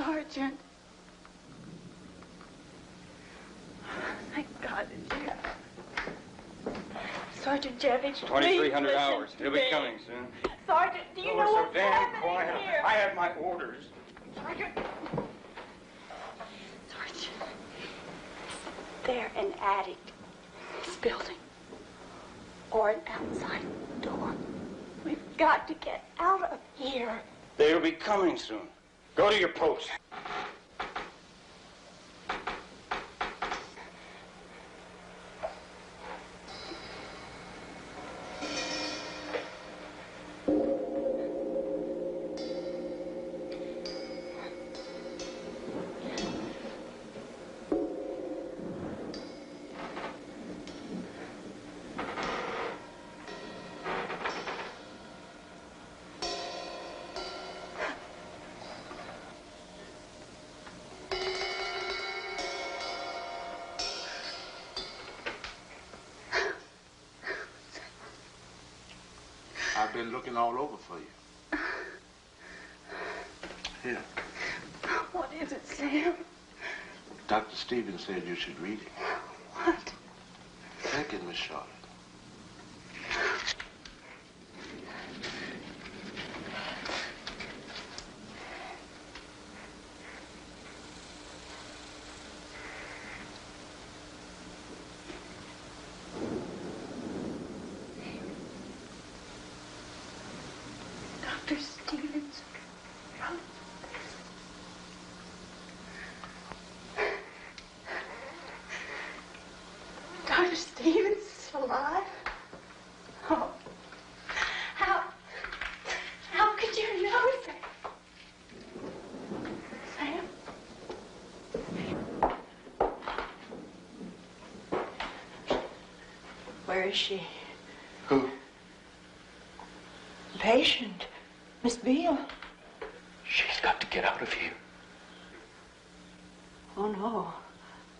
Sergeant. Thank God it's you. Sergeant Javich,
2,300 hours. He'll be coming soon.
Sergeant, do you know
so
what's
damn
happening
quiet.
here?
I have my orders.
Sergeant. Sergeant. They're an attic in this building. Or an outside door. We've got to get out of here.
They'll be coming soon. Go to your post.
I've been looking all over for you. Here.
What is it, Sam?
Dr. Stevens said you should read it.
What?
Take it, Miss Charlotte.
Dr. Stevens wrote this. Dr. Stevens is alive? Oh. How could you know that? Sam? Where is she?
Who?
The patient. Miss Beale.
She's got to get out of here.
Oh, no.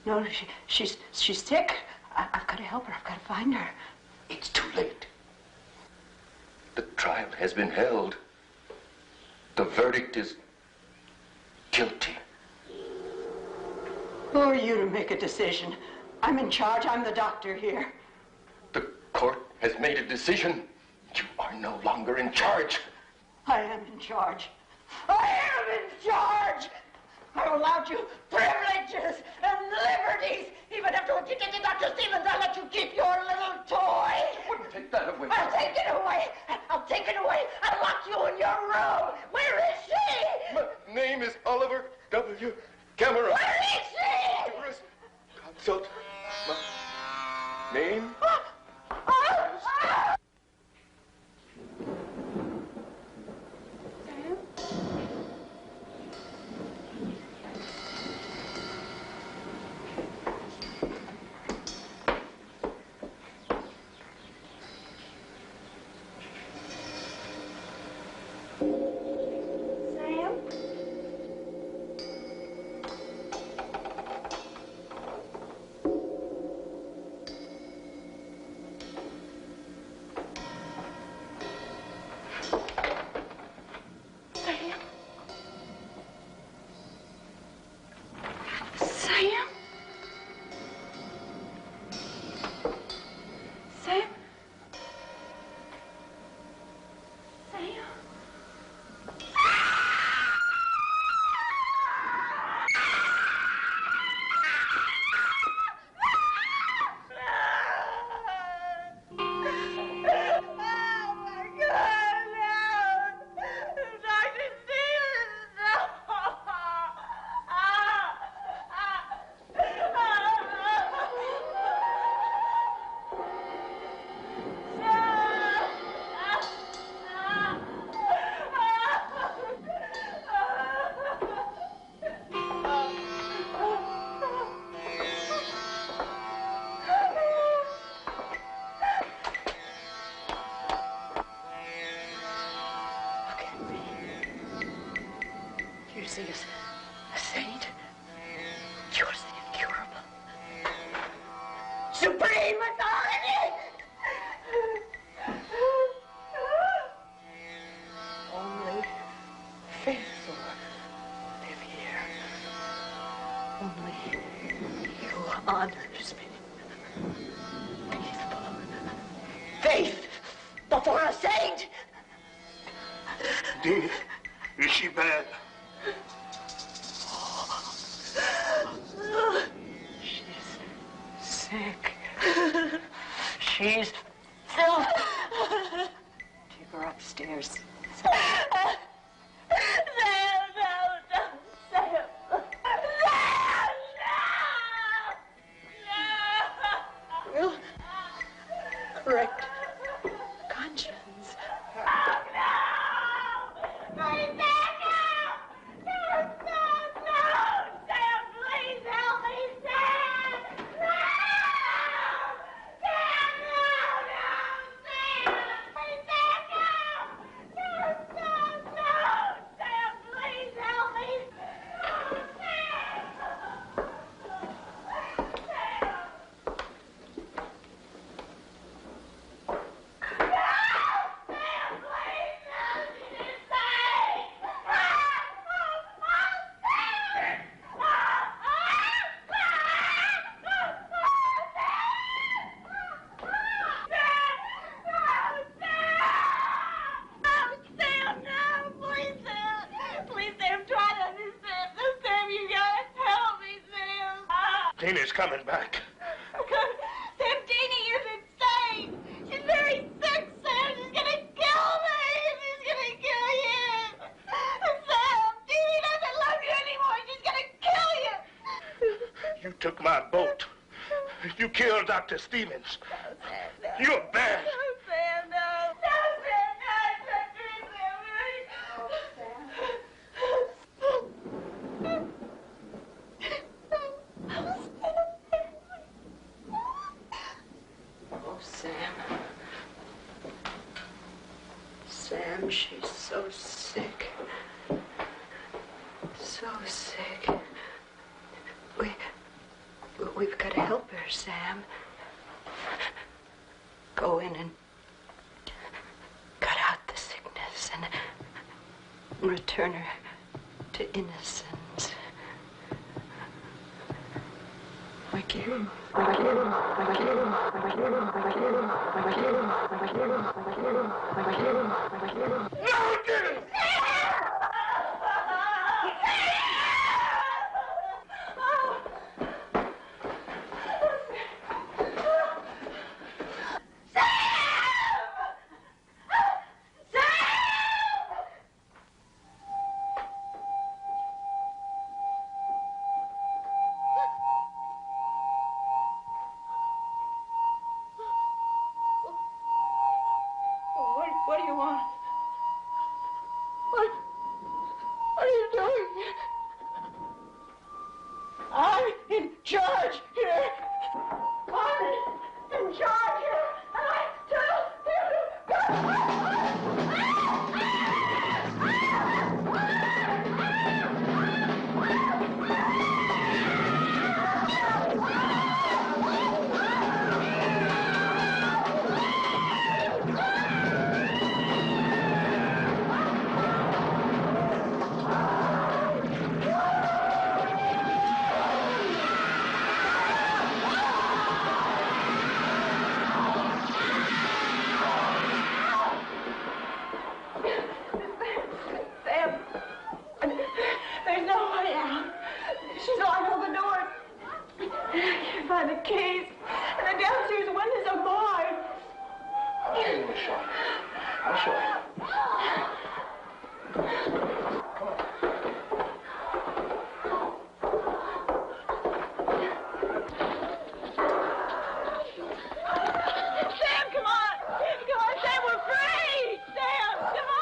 No, she's sick. I've got to help her. I've got to find her.
It's too late. The trial has been held. The verdict is guilty.
Who are you to make a decision? I'm in charge. I'm the doctor here.
The court has made a decision. You are no longer in charge.
I am in charge. I am in charge! I've allowed you privileges and liberties. Even after what you did to Dr. Stevens, I let you keep your little toy.
I wouldn't take that away.
I'll take it away. I'll take it away. I'll lock you in your room. Where is she?
My name is Oliver W. Cameron.
Where is she?
Tourist consult. My name?
See us a saint. You're the incurable. Supreme authority! Only faithful live here.
honors me. Faith before a saint.
Indeed. Is she bad?
She's sick. She's ill. Take her upstairs.
Sam, no, Sam.
Will correct conscience.
Tina's coming back.
Sam, Jeannie is insane. She's very sick, Sam. She's gonna kill me. She's gonna kill you. Sam, Jeannie doesn't love you anymore. She's gonna kill you.
You took my boat. You killed Dr. Stevens. You're bad.
No, Sam, no. No, Sam, no.
Oh, Sam. Sam, she's so sick. So sick. We've got to help her, Sam. Go in and cut out the sickness and return her to innocence.
What do you want? What are you doing? I'm in charge here. I'm in charge here. And I tell you to find the keys, and the downstairs windows are barred.
I'll show you, Miss Shaw. I'll show you.
Sam, come on! Come on, Sam, we're free! Sam, come on!